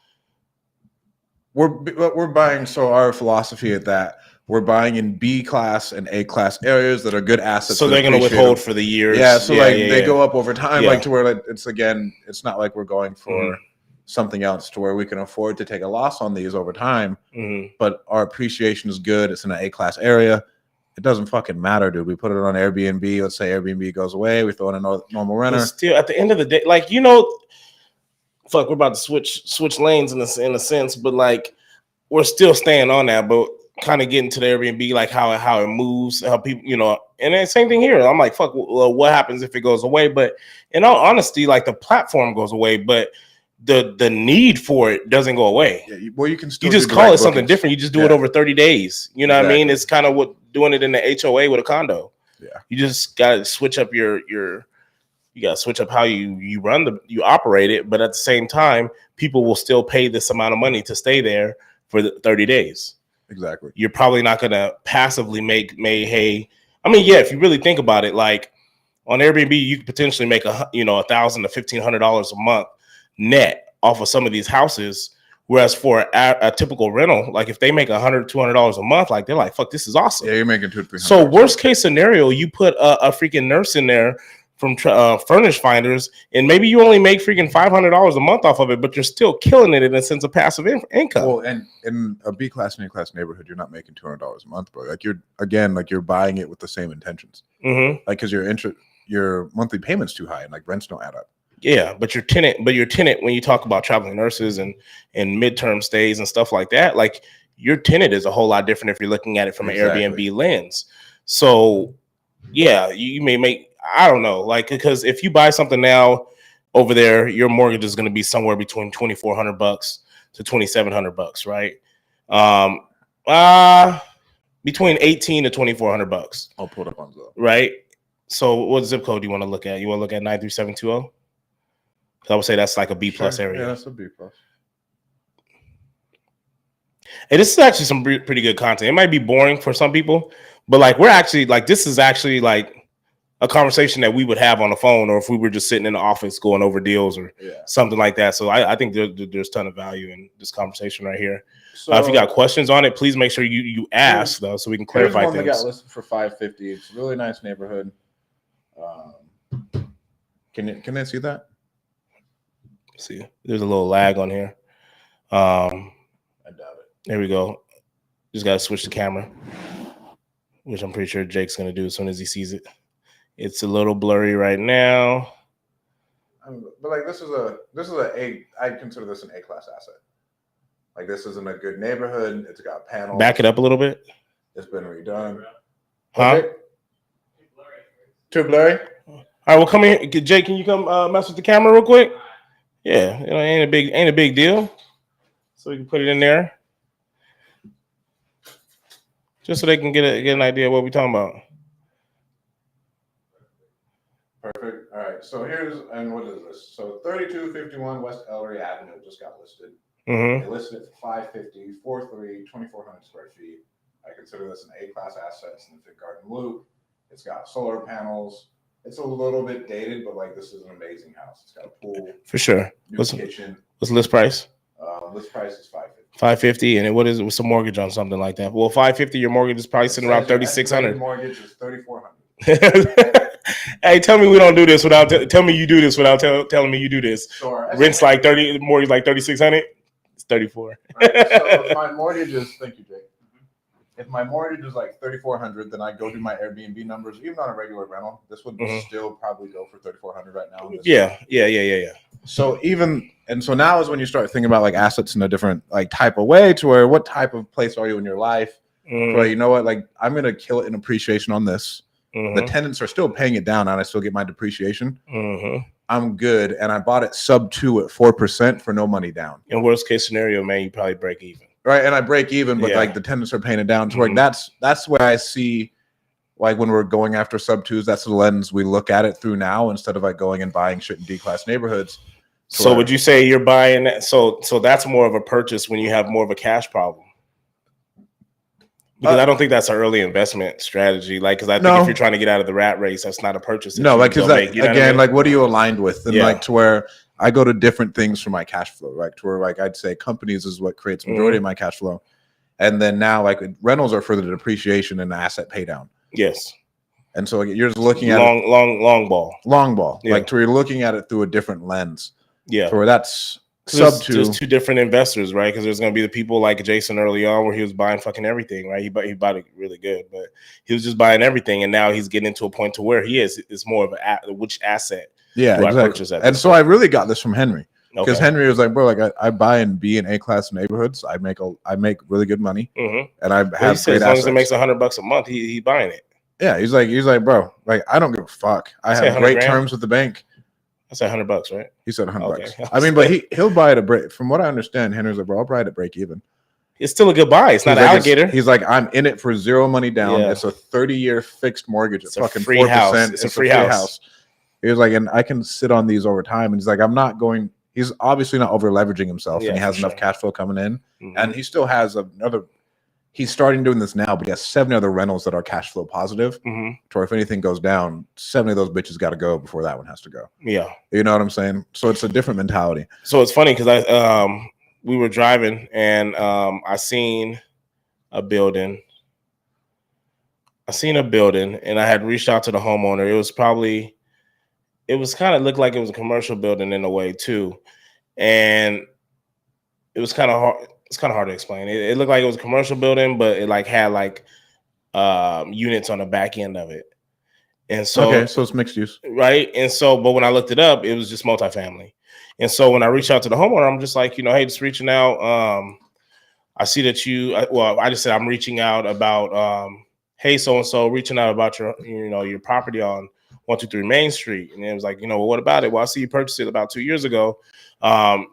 B: we're buying. So our philosophy at that, we're buying in B class and A class areas that are good assets.
C: So they're going to withhold for the years.
B: Yeah. So they go up over time, like to where it's not like we're going for something else to where we can afford to take a loss on these over time.
C: Mm-hmm.
B: But our appreciation is good. It's in an A class area. It doesn't fucking matter, dude. We put it on Airbnb. Let's say Airbnb goes away. We throw in a normal renter.
C: But still, at the end of the day, like, fuck, we're about to switch lanes in a sense, but like we're still staying on that, but kind of getting to the Airbnb, like how it moves, how people, and then same thing here. I'm like, fuck, well, what happens if it goes away? But in all honesty, like the platform goes away, but the need for it doesn't go away.
B: Yeah, well, you can still
C: you just call it something different. You just do it over 30 days. You know what I mean? It's kind of what doing it in the HOA with a condo.
B: Yeah,
C: you just gotta switch up you gotta switch up how you you operate it, but at the same time, people will still pay this amount of money to stay there for the 30 days.
B: Exactly.
C: You're probably not gonna passively make hay. I mean, yeah, if you really think about it, like on Airbnb, you could potentially make $1,000 to $1,500 a month net off of some of these houses, whereas for a typical rental, like if they make $100-$200 a month, like they're like, fuck, this is awesome.
B: Yeah, you're making $200-$300.
C: So worst case scenario, you put a freaking nurse in there from Furnish Finders, and maybe you only make freaking $500 a month off of it, but you're still killing it in a sense of passive income.
B: Well, and in a B class and A class neighborhood, you're not making $200 a month, bro. Like you're buying it with the same intentions.
C: Mm-hmm.
B: Like because your monthly payment's too high and like rents don't add up.
C: Yeah, but your tenant, when you talk about traveling nurses and midterm stays and stuff like that, like your tenant is a whole lot different if you're looking at it from an Airbnb lens. So yeah, you may make, I don't know, like, because if you buy something now over there, your mortgage is going to be somewhere between $2,400 to $2,700, right? Between $1,800 to $2,400.
B: I'll pull it up on Zillow.
C: Right. So what zip code do you want to look at? You want to look at 93720? I would say that's like a B plus area.
B: Yeah, that's a B plus.
C: Hey, this is actually some pretty good content. It might be boring for some people, but like we're actually like, this is actually like a conversation that we would have on the phone, or if we were just sitting in the office going over deals or something like that. So I think there's a ton of value in this conversation right here. So if you got questions on it, please make sure you ask though, so we can clarify things.
B: One that got listed for $550. It's a really nice neighborhood. Can they see that?
C: See, there's a little lag on here.
B: I doubt it.
C: There we go. Just got to switch the camera, which I'm pretty sure Jake's going to do as soon as he sees it. It's a little blurry right now.
B: But like this is I'd consider this an A-class asset. Like this is in a good neighborhood. It's got panels.
C: Back it up a little bit.
B: It's been redone.
C: Huh?
B: Okay. Too blurry?
C: All right, well, come here. Jake, can you come mess with the camera real quick? Yeah, you know, ain't a big deal. So we can put it in there, just so they can get an idea of what we're talking about.
B: Perfect. All right. So what is this? So 3251 West Ellery Avenue just got listed.
C: Mm-hmm.
B: They listed it for $550, 4.3, 2,400 square feet. I consider this an A-class asset. It's in the Fig Garden Loop. It's got solar panels. It's a little bit dated, but like this is an amazing house. It's got a pool
C: for sure.
B: Kitchen.
C: What's the list price?
B: List price is $550.
C: $550, and what's the mortgage on something like that? Well, $550, your mortgage is probably sitting around $3,600.
B: Mortgage is $3,400.
C: Hey, tell me we don't do this without tell me you do this without telling me you do this.
B: Sure.
C: Rent's like 30, mortgage like $3,600. It's 34.
B: Right. So if my mortgage is, thank you, Jake. If my mortgage is like $3,400, then I go do my Airbnb numbers. Even on a regular rental, this would still probably go for $3,400 right now.
C: Yeah.
B: So so now is when you start thinking about like assets in a different like type of way, to where what type of place are you in your life? But you know what? Like I'm gonna kill it in appreciation on this. The tenants are still paying it down, and I still get my depreciation. I'm good, and I bought it sub 2 at 4% for no money down.
C: In worst case scenario, man, you probably break even.
B: Right, and I break even, but like the tenants are paying it down. So like that's where I see, like when we're going after sub 2s, that's the lens we look at it through now, instead of like going and buying shit in D-class neighborhoods.
C: So would you say you're buying that? So that's more of a purchase when you have more of a cash problem? Because I don't think that's an early investment strategy. Like, because I think if you're trying to get out of the rat race, that's not a purchase.
B: No, like, because again, like, what are you aligned with? And like, to where I go to different things for my cash flow, right? To where like I'd say companies is what creates majority of my cash flow, and then now like rentals are for the depreciation and the asset pay down.
C: Yes.
B: And so you're just looking at
C: long ball,
B: like to where you're looking at it through a different lens.
C: Yeah.
B: To where that's sub 2.
C: There's two different investors, right? Because there's going to be the people like Jason early on, where he was buying fucking everything, right? He bought it really good, but he was just buying everything, and now he's getting to a point to where he is more of which asset.
B: Yeah, exactly. And so I really got this from Henry, because Henry was like, bro, like I buy in B and A-class neighborhoods. I make really good money, and I have great assets.
C: As long as it makes $100 a month, he buying it.
B: Yeah, he's like, bro, like I don't give a fuck. I have great terms with the bank.
C: I said $100, right?
B: He said $100. I mean, but he'll buy it at break. From what I understand, Henry's like, bro, I'll buy it at break even.
C: It's still a good buy. It's not
B: like,
C: alligator.
B: He's like, I'm in it for zero money down. It's a 30-year fixed mortgage. It's fucking 4%.
C: It's a free house.
B: He was like, and I can sit on these over time. And he's like, I'm not going. He's obviously not over leveraging himself, and he has enough cash flow coming in, and he still has another. He's starting doing this now, but he has 7 other rentals that are cash flow positive. Or if anything goes down, 7 of those bitches got to go before that one has to go. Yeah, you know what I'm saying? So it's a different mentality.
C: So it's funny because we were driving and I seen a building. And I had reached out to the homeowner. It was kind of looked like it was a commercial building in a way too, and it was kind of hard. It's kind of hard to explain. It looked like it was a commercial building, but it like had like units on the back end of it. And so
B: it's mixed use,
C: right? And so, but when I looked it up, it was just multifamily. And so when I reached out to the homeowner, I'm just like, hey, just reaching out. I see that I just said I'm reaching out about, hey, so and so, reaching out about your property on 123 Main Street. And it was like, well, what about it? Well, I see you purchased it about 2 years ago.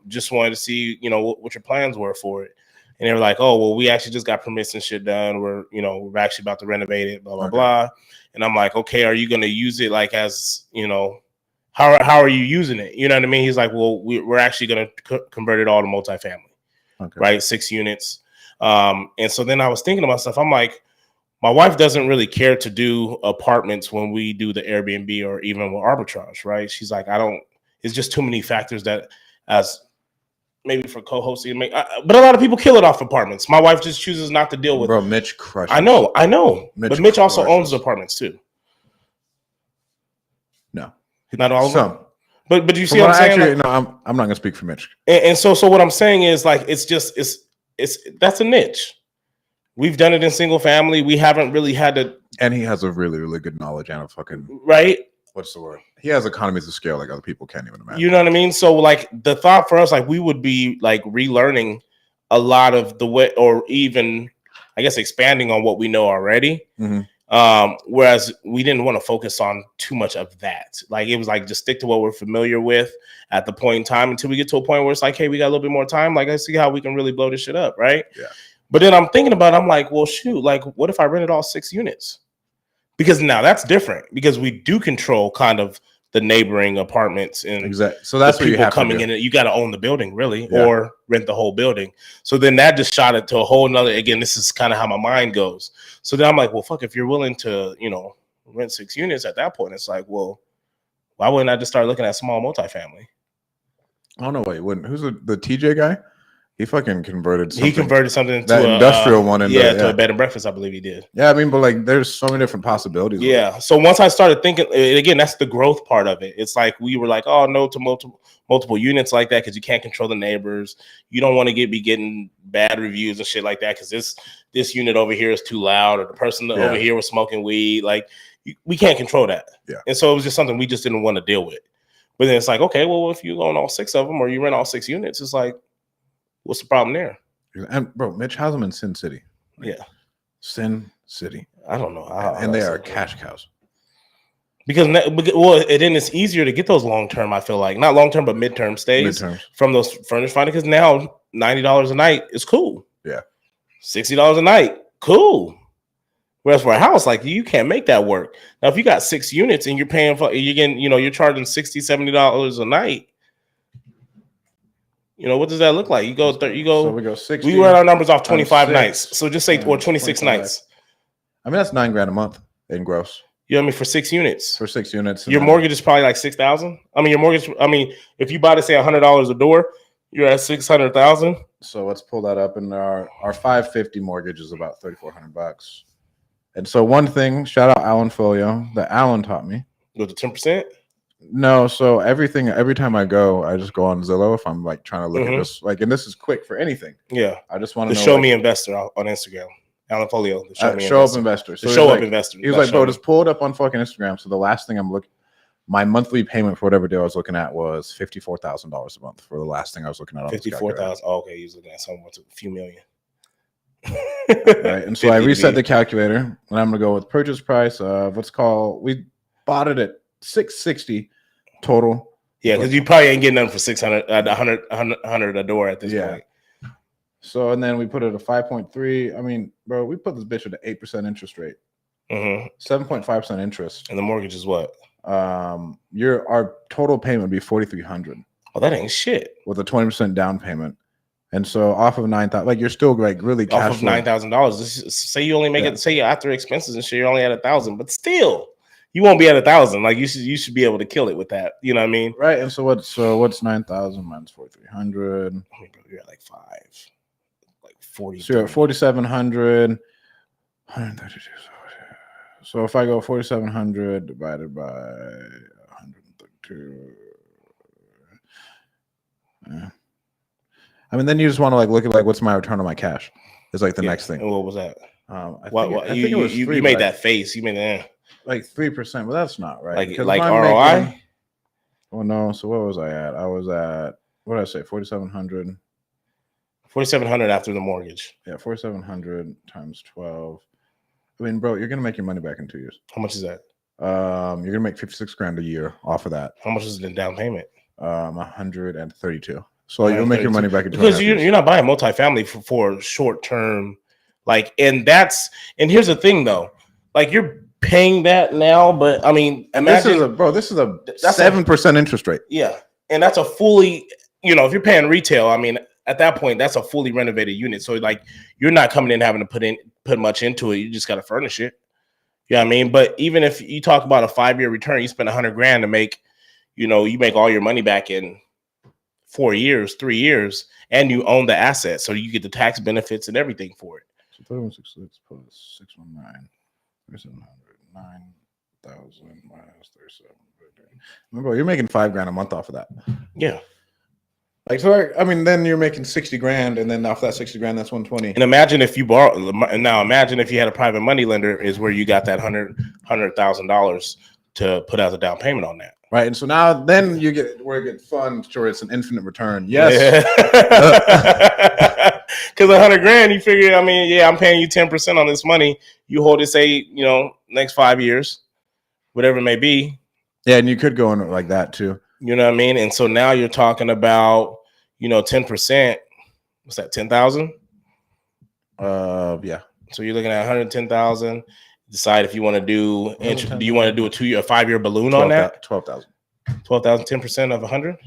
C: Just wanted to see, what your plans were for it. And they were like, oh, well, we actually just got permits and shit done. We're actually about to renovate it, blah, blah, blah. And I'm like, okay, are you going to use it like as, how are you using it? You know what I mean? He's like, well, we're actually going to convert it all to multifamily, right? 6 units. And so then I was thinking about stuff. I'm like, my wife doesn't really care to do apartments when we do the Airbnb or even with arbitrage, right? She's like, it's just too many factors that as maybe for co-hosting, but a lot of people kill it off apartments. My wife just chooses not to deal with.
B: Bro, Mitch crushes.
C: I know. But Mitch also owns apartments too.
B: No,
C: not all of them. But do you see
B: what
C: I'm saying?
B: Actually, no, I'm not gonna speak for Mitch.
C: And so what I'm saying is like it's that's a niche. We've done it in single family. We haven't really had to.
B: And he has a really, really good knowledge and a fucking
C: right.
B: What's the word? He has economies of scale like other people can't even imagine.
C: You know what I mean? So like the thought for us, like we would be like relearning a lot of the way, or even I guess expanding on what we know already. Whereas we didn't want to focus on too much of that. Like it was like just stick to what we're familiar with at the point in time until we get to a point where it's like, hey, we got a little bit more time. Like let's see how we can really blow this shit up, right?
B: Yeah.
C: But then I'm thinking about it, I'm like, well, shoot, like what if I rented all 6 units? Because now that's different because we do control kind of the neighboring apartments and
B: exactly. So that's what you have
C: coming in. You got to own the building really, or rent the whole building. So then that just shot it to a whole nother. Again, this is kind of how my mind goes. So then I'm like, well, fuck, if you're willing to, rent 6 units at that point, it's like, well, why wouldn't I just start looking at small multifamily?
B: I don't know why you wouldn't. Who's the TJ guy? He fucking converted something.
C: He converted something
B: that
C: to
B: industrial one
C: to a bed and breakfast, I believe he did.
B: Yeah, I mean, but like there's so many different possibilities.
C: Yeah. So once I started thinking, again, that's the growth part of it. It's like we were like, oh no to multiple units like that because you can't control the neighbors. You don't want to be getting bad reviews and shit like that because this unit over here is too loud, or the person over here was smoking weed. Like we can't control that.
B: Yeah.
C: And so it was just something we just didn't want to deal with. But then it's like, okay, well, if you own all 6 of them or you rent all 6 units, it's like, what's the problem there?
B: And bro, Mitch has them in Sin City.
C: Yeah.
B: Sin City.
C: I don't know.
B: And they are cash cows.
C: Because then it's easier to get those long term. I feel like not long term, but midterm stays from those furnished findings. Because now $90 a night is cool.
B: Yeah,
C: $60 a night, cool. Whereas for a house, like you can't make that work. Now, if you got 6 units and you're paying for, you're charging $60-$70 a night. What does that look like? So
B: we go 60.
C: We read our numbers off 25 nights. So just say, or 26 nights.
B: I mean, that's $9,000 a month in gross.
C: You know what I mean? For 6 units.
B: For 6 units.
C: Your mortgage is probably like $6,000. I mean, your mortgage, if you buy to say $100 a door, you're at $600,000.
B: So let's pull that up. And our 550 mortgage is about $3,400. And so one thing, shout out Alan Folio, that Alan taught me.
C: With the 10%?
B: No, so every time I go, I just go on Zillow if I'm like trying to look at this, like, and this is quick for anything.
C: Yeah,
B: I just want to know,
C: show me investor on Instagram, Alan Folio.
B: Show up investor.
C: So show up investor.
B: He was like, bro, just pull it up on fucking Instagram. So the last thing I'm looking, my monthly payment for whatever deal I was looking at was $54,000 a month for the last thing I was looking at.
C: 54,000. Oh, okay, he was looking at somewhere to a few million.
B: Right, and so I reset the calculator, and I'm gonna go with purchase price of we bought it at $660 total.
C: Yeah, because you probably ain't getting nothing for $600, $100 a door at this point.
B: So and then we put it at 5.3. I mean, bro, we put this bitch at an 8% interest rate, 7.5% interest,
C: and the mortgage is what?
B: Our total payment would be $4,300.
C: Oh, that ain't shit.
B: With a 20% down payment. And so off of $9,000, like you're still like really cash
C: off of $9,000. Say you only make it. Say after expenses and shit, you're only at $1,000, but still, you won't be at $1,000. Like you should be able to kill it with that. You know what I mean?
B: Right. And so what's 9,000 minus 4,300?
C: I mean, you're at like 5, like 40.
B: So you're at 4,700. 132. So if I go 4,700 divided by 132. Yeah. I mean, then you just want to like look at like what's my return on my cash? Is like the next thing.
C: And what was that?
B: I think it was
C: you made that face. You made that.
B: like 3%, but that's not right.
C: Like
B: Because if I'm
C: ROI.
B: making, well, no. So what was I at? I was at, what did I say? 4,700.
C: 4,700 after the mortgage.
B: Yeah, 4,700 times 12. I mean, bro, you're gonna make your money back in 2 years.
C: How much is that?
B: You're gonna make 56 grand a year off of that.
C: How much is the down payment?
B: 132. So you'll make your money back in 2
C: because
B: years.
C: you're not buying multifamily for short term, like, and here's the thing though, like you're paying that now, but I mean, imagine
B: this is a 7% interest rate.
C: Yeah, and that's a fully, if you're paying retail, I mean, at that point, that's a fully renovated unit. So like, you're not coming in having to put much into it. You just got to furnish it. You know what I mean? But even if you talk about a 5-year return, you spend $100 grand to make, you make all your money back in 4 years, 3 years, and you own the asset. So you get the tax benefits and everything for it.
B: So 3166 plus 619, 3,700, 9,000 minus 37. Remember, you're making $5 grand a month off of that.
C: Yeah.
B: Like, so I mean, then you're making 60 grand, and then off that 60 grand, that's 120.
C: And imagine if you borrow. Now, imagine if you had a private money lender, is where you got that $100,000 to put as a down payment on that.
B: Right, and so now then you get where it gets fun. Sure, it's an infinite return. Yes,
C: because $100 grand, you figure. I mean, yeah, I'm paying you 10% on this money. You hold it, say, next 5 years, whatever it may be.
B: Yeah, and you could go in like that too.
C: You know what I mean? And so now you're talking about, 10%. What's that? 10,000?
B: Yeah.
C: So you're looking at 110,000. Decide if you want to do. Do you want to do a 5-year balloon
B: 12,
C: on that?
B: 12,000.
C: 12,000, 10% of 100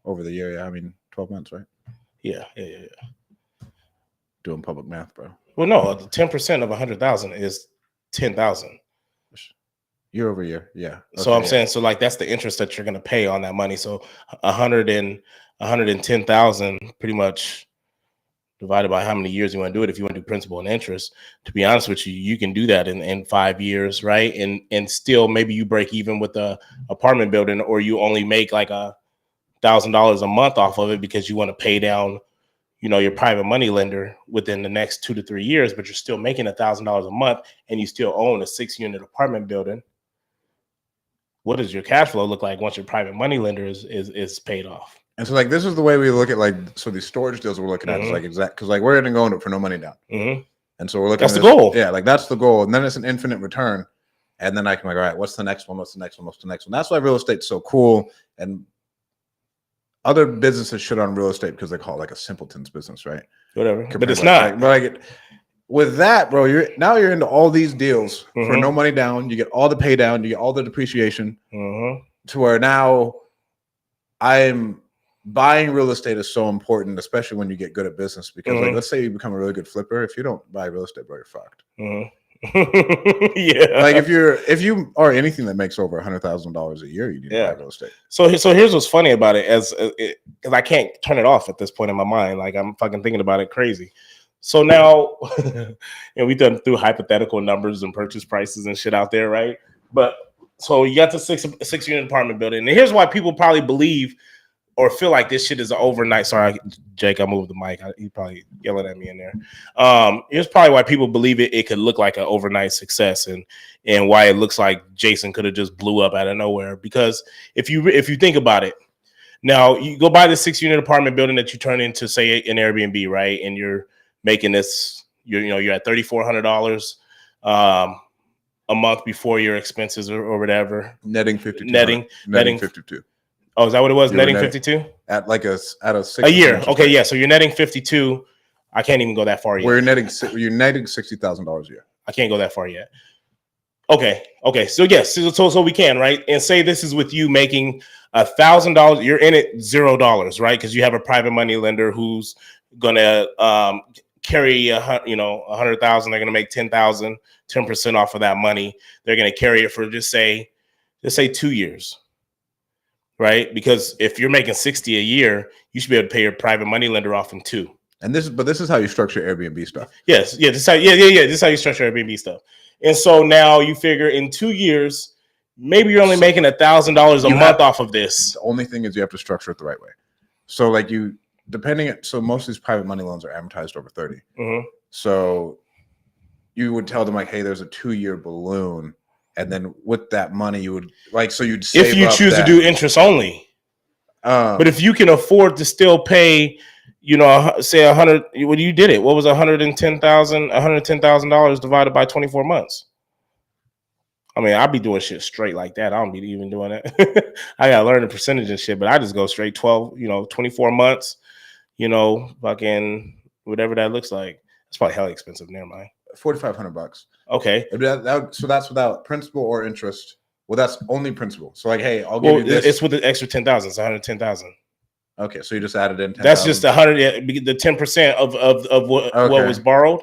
B: over the year. Yeah, I mean 12 months, right?
C: Yeah.
B: Doing public math, bro.
C: Well, no, 10% of 100,000 is 10,000.
B: Year over year, yeah. Okay,
C: so I'm saying, so like that's the interest that you're gonna pay on that money. So 110,000 pretty much divided by how many years you want to do it. If you want to do principal and interest, to be honest with you, you can do that in 5 years, right? And still maybe you break even with the apartment building, or you only make like $1,000 a month off of it because you want to pay down, your private money lender within the next 2 to 3 years, but you're still making $1,000 a month and you still own a 6-unit apartment building. What does your cash flow look like once your private money lender is paid off?
B: And so like this is the way we look at so these storage deals we're looking at is like exact, because like we're going to go into it for no money down. And so we're looking
C: that's
B: at
C: the goal.
B: Yeah, like that's the goal. And then it's an infinite return. And then I can like, all right, what's the next one? What's the next one? What's the next one? That's why real estate's so cool. And other businesses shit on real estate because they call it like a simpleton's business, right?
C: Whatever. But it's not.
B: But like with that, bro, you're into all these deals for no money down. You get all the pay down, you get all the depreciation to where now I'm buying real estate is so important, especially when you get good at business, because like, let's say you become a really good flipper. If you don't buy real estate, bro, you're fucked.
C: Yeah.
B: Like if you are anything that makes over $100,000 a year, you need to buy real estate. So
C: here's what's funny about it, because I can't turn it off at this point in my mind. Like I'm fucking thinking about it crazy. So now, we've done through hypothetical numbers and purchase prices and shit out there, right? But so you got the six unit apartment building, and here's why people probably believe or feel like this shit is an overnight. Sorry, Jake, I moved the mic. He probably yelling at me in there. Here's probably why people believe it could look like an overnight success, and why it looks like Jason could have just blew up out of nowhere. Because if you think about it, now you go buy the 6-unit apartment building that you turn into, say, an Airbnb, right? And you're making this, you're at $3,400 a month before your expenses or whatever.
B: Netting 52.
C: Netting
B: 52.
C: Oh, is that what it was? Netting 52
B: at a 6
C: a year. Okay, yeah. So you're netting 52. I can't even go that far yet.
B: You're netting $60,000 a year.
C: I can't go that far yet. Okay. So yes, so we can, right? And say this is with you making $1,000. You're in it $0, right? Because you have a private money lender who's gonna carry 100,000. They're gonna make 10,000, 10% off of that money. They're gonna carry it for just say 2 years. Right, because if you're making 60 a year, you should be able to pay your private money lender off in 2.
B: And this is how you structure Airbnb stuff.
C: Yes, this is how you structure Airbnb stuff. And so now you figure in 2 years, maybe you're only making $1,000 a month off of this.
B: The only thing is you have to structure it the right way. So like so most of these private money loans are amortized over 30. So you would tell them like, hey, there's a 2-year balloon and then with that money you would you'd save
C: if you
B: up
C: choose
B: that,
C: to do interest only. But if you can afford to still pay, say 100, when you did it, what was $110,000 divided by 24 months? I mean, I'll be doing shit straight like that. I don't be even doing it. I gotta learn the percentage and shit, but I just go straight 12, 24 months, fucking whatever that looks like. It's probably hella expensive. Never mind.
B: $4,500.
C: Okay.
B: So that's without principal or interest. Well, that's only principal. So hey, I'll give you this.
C: It's with the extra 10,000. It's 110,000.
B: Okay, so you just added in 10,000.
C: That's just 100, the 10% of what was borrowed,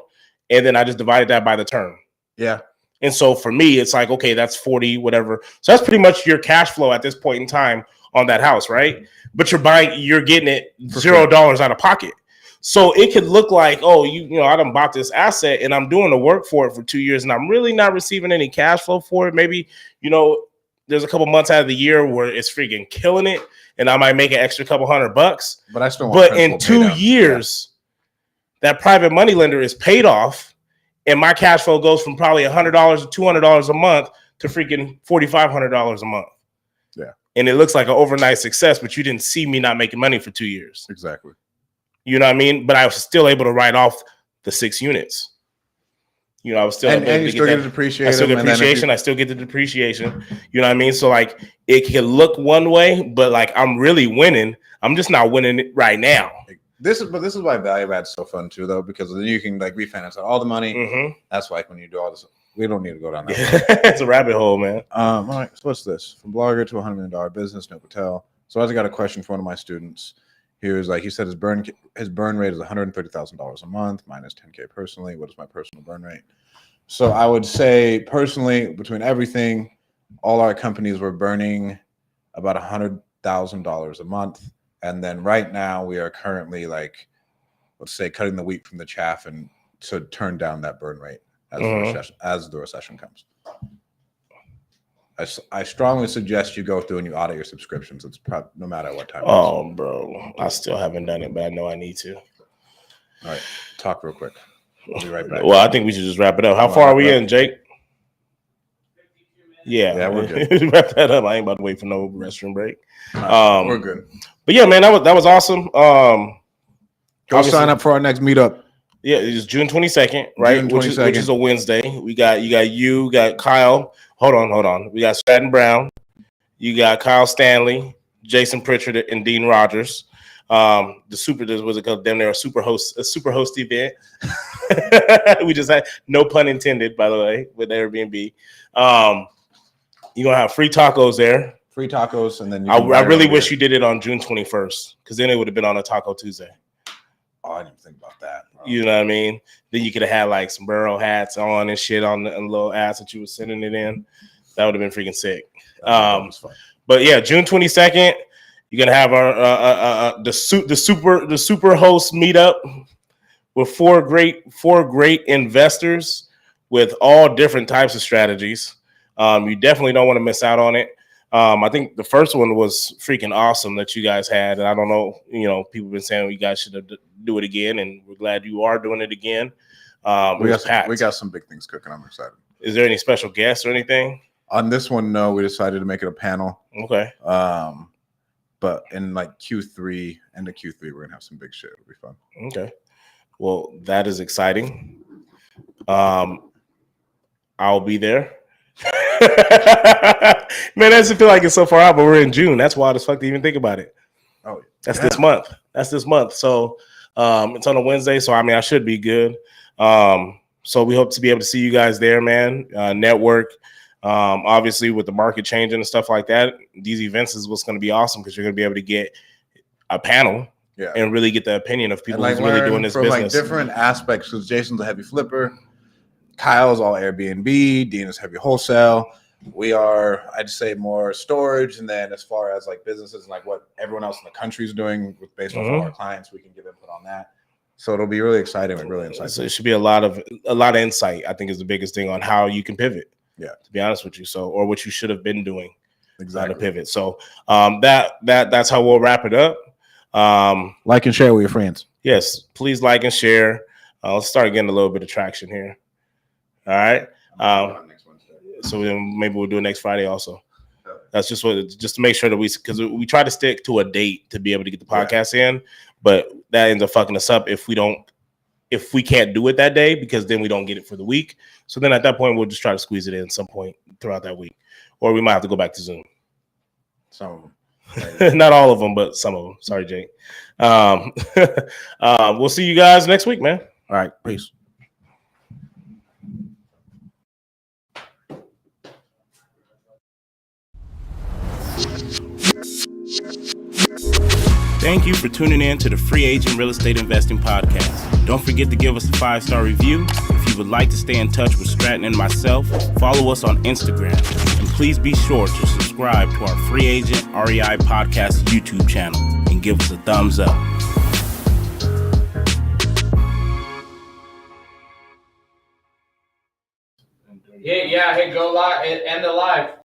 C: and then I just divided that by the term.
B: Yeah.
C: And so for me, it's like, okay, that's 40, whatever. So that's pretty much your cash flow at this point in time on that house, right? But you're getting it $0 out of pocket. So it could look like, oh, I done bought this asset and I'm doing the work for it for 2 years and I'm really not receiving any cash flow for it. Maybe, there's a couple months out of the year where it's freaking killing it and I might make an extra couple $100.
B: But I still want
C: But in 2 years, that private money lender is paid off. And my cash flow goes from probably $100 to $200 a month to freaking $4,500 a month.
B: Yeah.
C: And it looks like an overnight success, but you didn't see me not making money for 2 years.
B: Exactly.
C: You know what I mean? But I was still able to write off the 6 units. I was still able to
B: get the depreciation.
C: I still get depreciation. I still get the depreciation. You know what I mean? So like it can look one way, but like I'm really winning. I'm just not winning it right now.
B: This is why value add is so fun too, though, because then you can refinance all the money.
C: Mm-hmm.
B: That's like when you do all this. We don't need to go down that.
C: It's a rabbit hole, man.
B: All right. So what's this? From blogger to $100 million business, no Patel. So I got a question for one of my students. He was like, he said his burn rate is $130,000 a month, minus 10K personally. What is my personal burn rate? So I would say personally, between everything, all our companies were burning about $100,000 a month. And then right now we are currently let's say cutting the wheat from the chaff and to turn down that burn rate as the recession comes. I strongly suggest you go through and you audit your subscriptions. It's probably no matter what time.
C: Oh, bro, I still haven't done it, but I know I need to.
B: All right, talk real quick. We'll be right back.
C: Well, I think we should just wrap it up. How far are we in, Jake? Yeah,
B: we're good.
C: Wrap that up. I ain't about to wait for no restroom break.
B: We're good.
C: But yeah, man, that was awesome.
B: Go sign up for our next meetup.
C: Yeah, it's June 22nd, right?
B: June 22nd.
C: Which is a Wednesday. We got Kyle. Hold on. We got Stratton Brown. You got Kyle Stanley, Jason Pritchard, and Dean Rogers. Was it called? Damn, they're a super host event. We just had no pun intended, by the way, with Airbnb. You're gonna have free tacos there.
B: Free tacos, and then
C: I really wish you did it on June 21st, because then it would have been on a Taco Tuesday.
B: Oh, I didn't think about that. Bro.
C: You know what I mean? Then you could have had like sombrero hats on and shit on the little ass that you were sending it in. That would have been freaking sick. But yeah, June 22nd, you're gonna have our the super host meetup with four great investors with all different types of strategies. You definitely don't want to miss out on it. I think the first one was freaking awesome that you guys had. And I don't know, people have been saying you guys should do it again, and we're glad you are doing it again.
B: We got some big things cooking. I'm excited. Is
C: there any special guests or anything?
B: On this one, no. We decided to make it a panel.
C: Okay.
B: But in like Q3, end of Q3, we're gonna have some big shit. It'll be fun.
C: Okay. Well, that is exciting. I'll be there. Man, that doesn't feel like it's so far out, but we're in June. That's wild as fuck to even think about it.
B: Oh,
C: that's this month. So it's on a Wednesday. So I should be good. So we hope to be able to see you guys there, man. Network. Obviously, with the market changing and stuff like that, these events is what's going to be awesome, because you're going to be able to get a panel and really get the opinion of people who's really doing this
B: from
C: business.
B: Like different aspects, because Jason's a heavy flipper. Kyle's all Airbnb. Dean is heavy wholesale. We are, I'd say, more storage. And then as far as like businesses and like what everyone else in the country is doing based on our clients, we can give input on that. So it'll be really exciting and really insightful. So
C: it should be a lot of insight, I think, is the biggest thing on how you can pivot.
B: Yeah,
C: to be honest with you. So, or what you should have been doing.
B: Exactly.
C: To pivot. So that's how we'll wrap it up.
B: Like and share with your friends.
C: Yes, please like and share. Let's start getting a little bit of traction here. All right.
B: Next Wednesday.
C: So then maybe we'll do it next Friday also. That's just to make sure that because we try to stick to a date to be able to get the podcast in, but that ends up fucking us up if we can't do it that day, because then we don't get it for the week. So then at that point, we'll just try to squeeze it in some point throughout that week, or we might have to go back to Zoom.
B: Some of them.
C: Not all of them, but some of them. Sorry, Jake. We'll see you guys next week, man. All right, peace.
A: Thank you for tuning in to the Free Agent Real Estate Investing Podcast. Don't forget to give us a 5-star review. If you would like to stay in touch with Stratton and myself, follow us on Instagram. And please be sure to subscribe to our Free Agent REI Podcast YouTube channel and give us a thumbs up.
C: Yeah, hey, go live, end the live.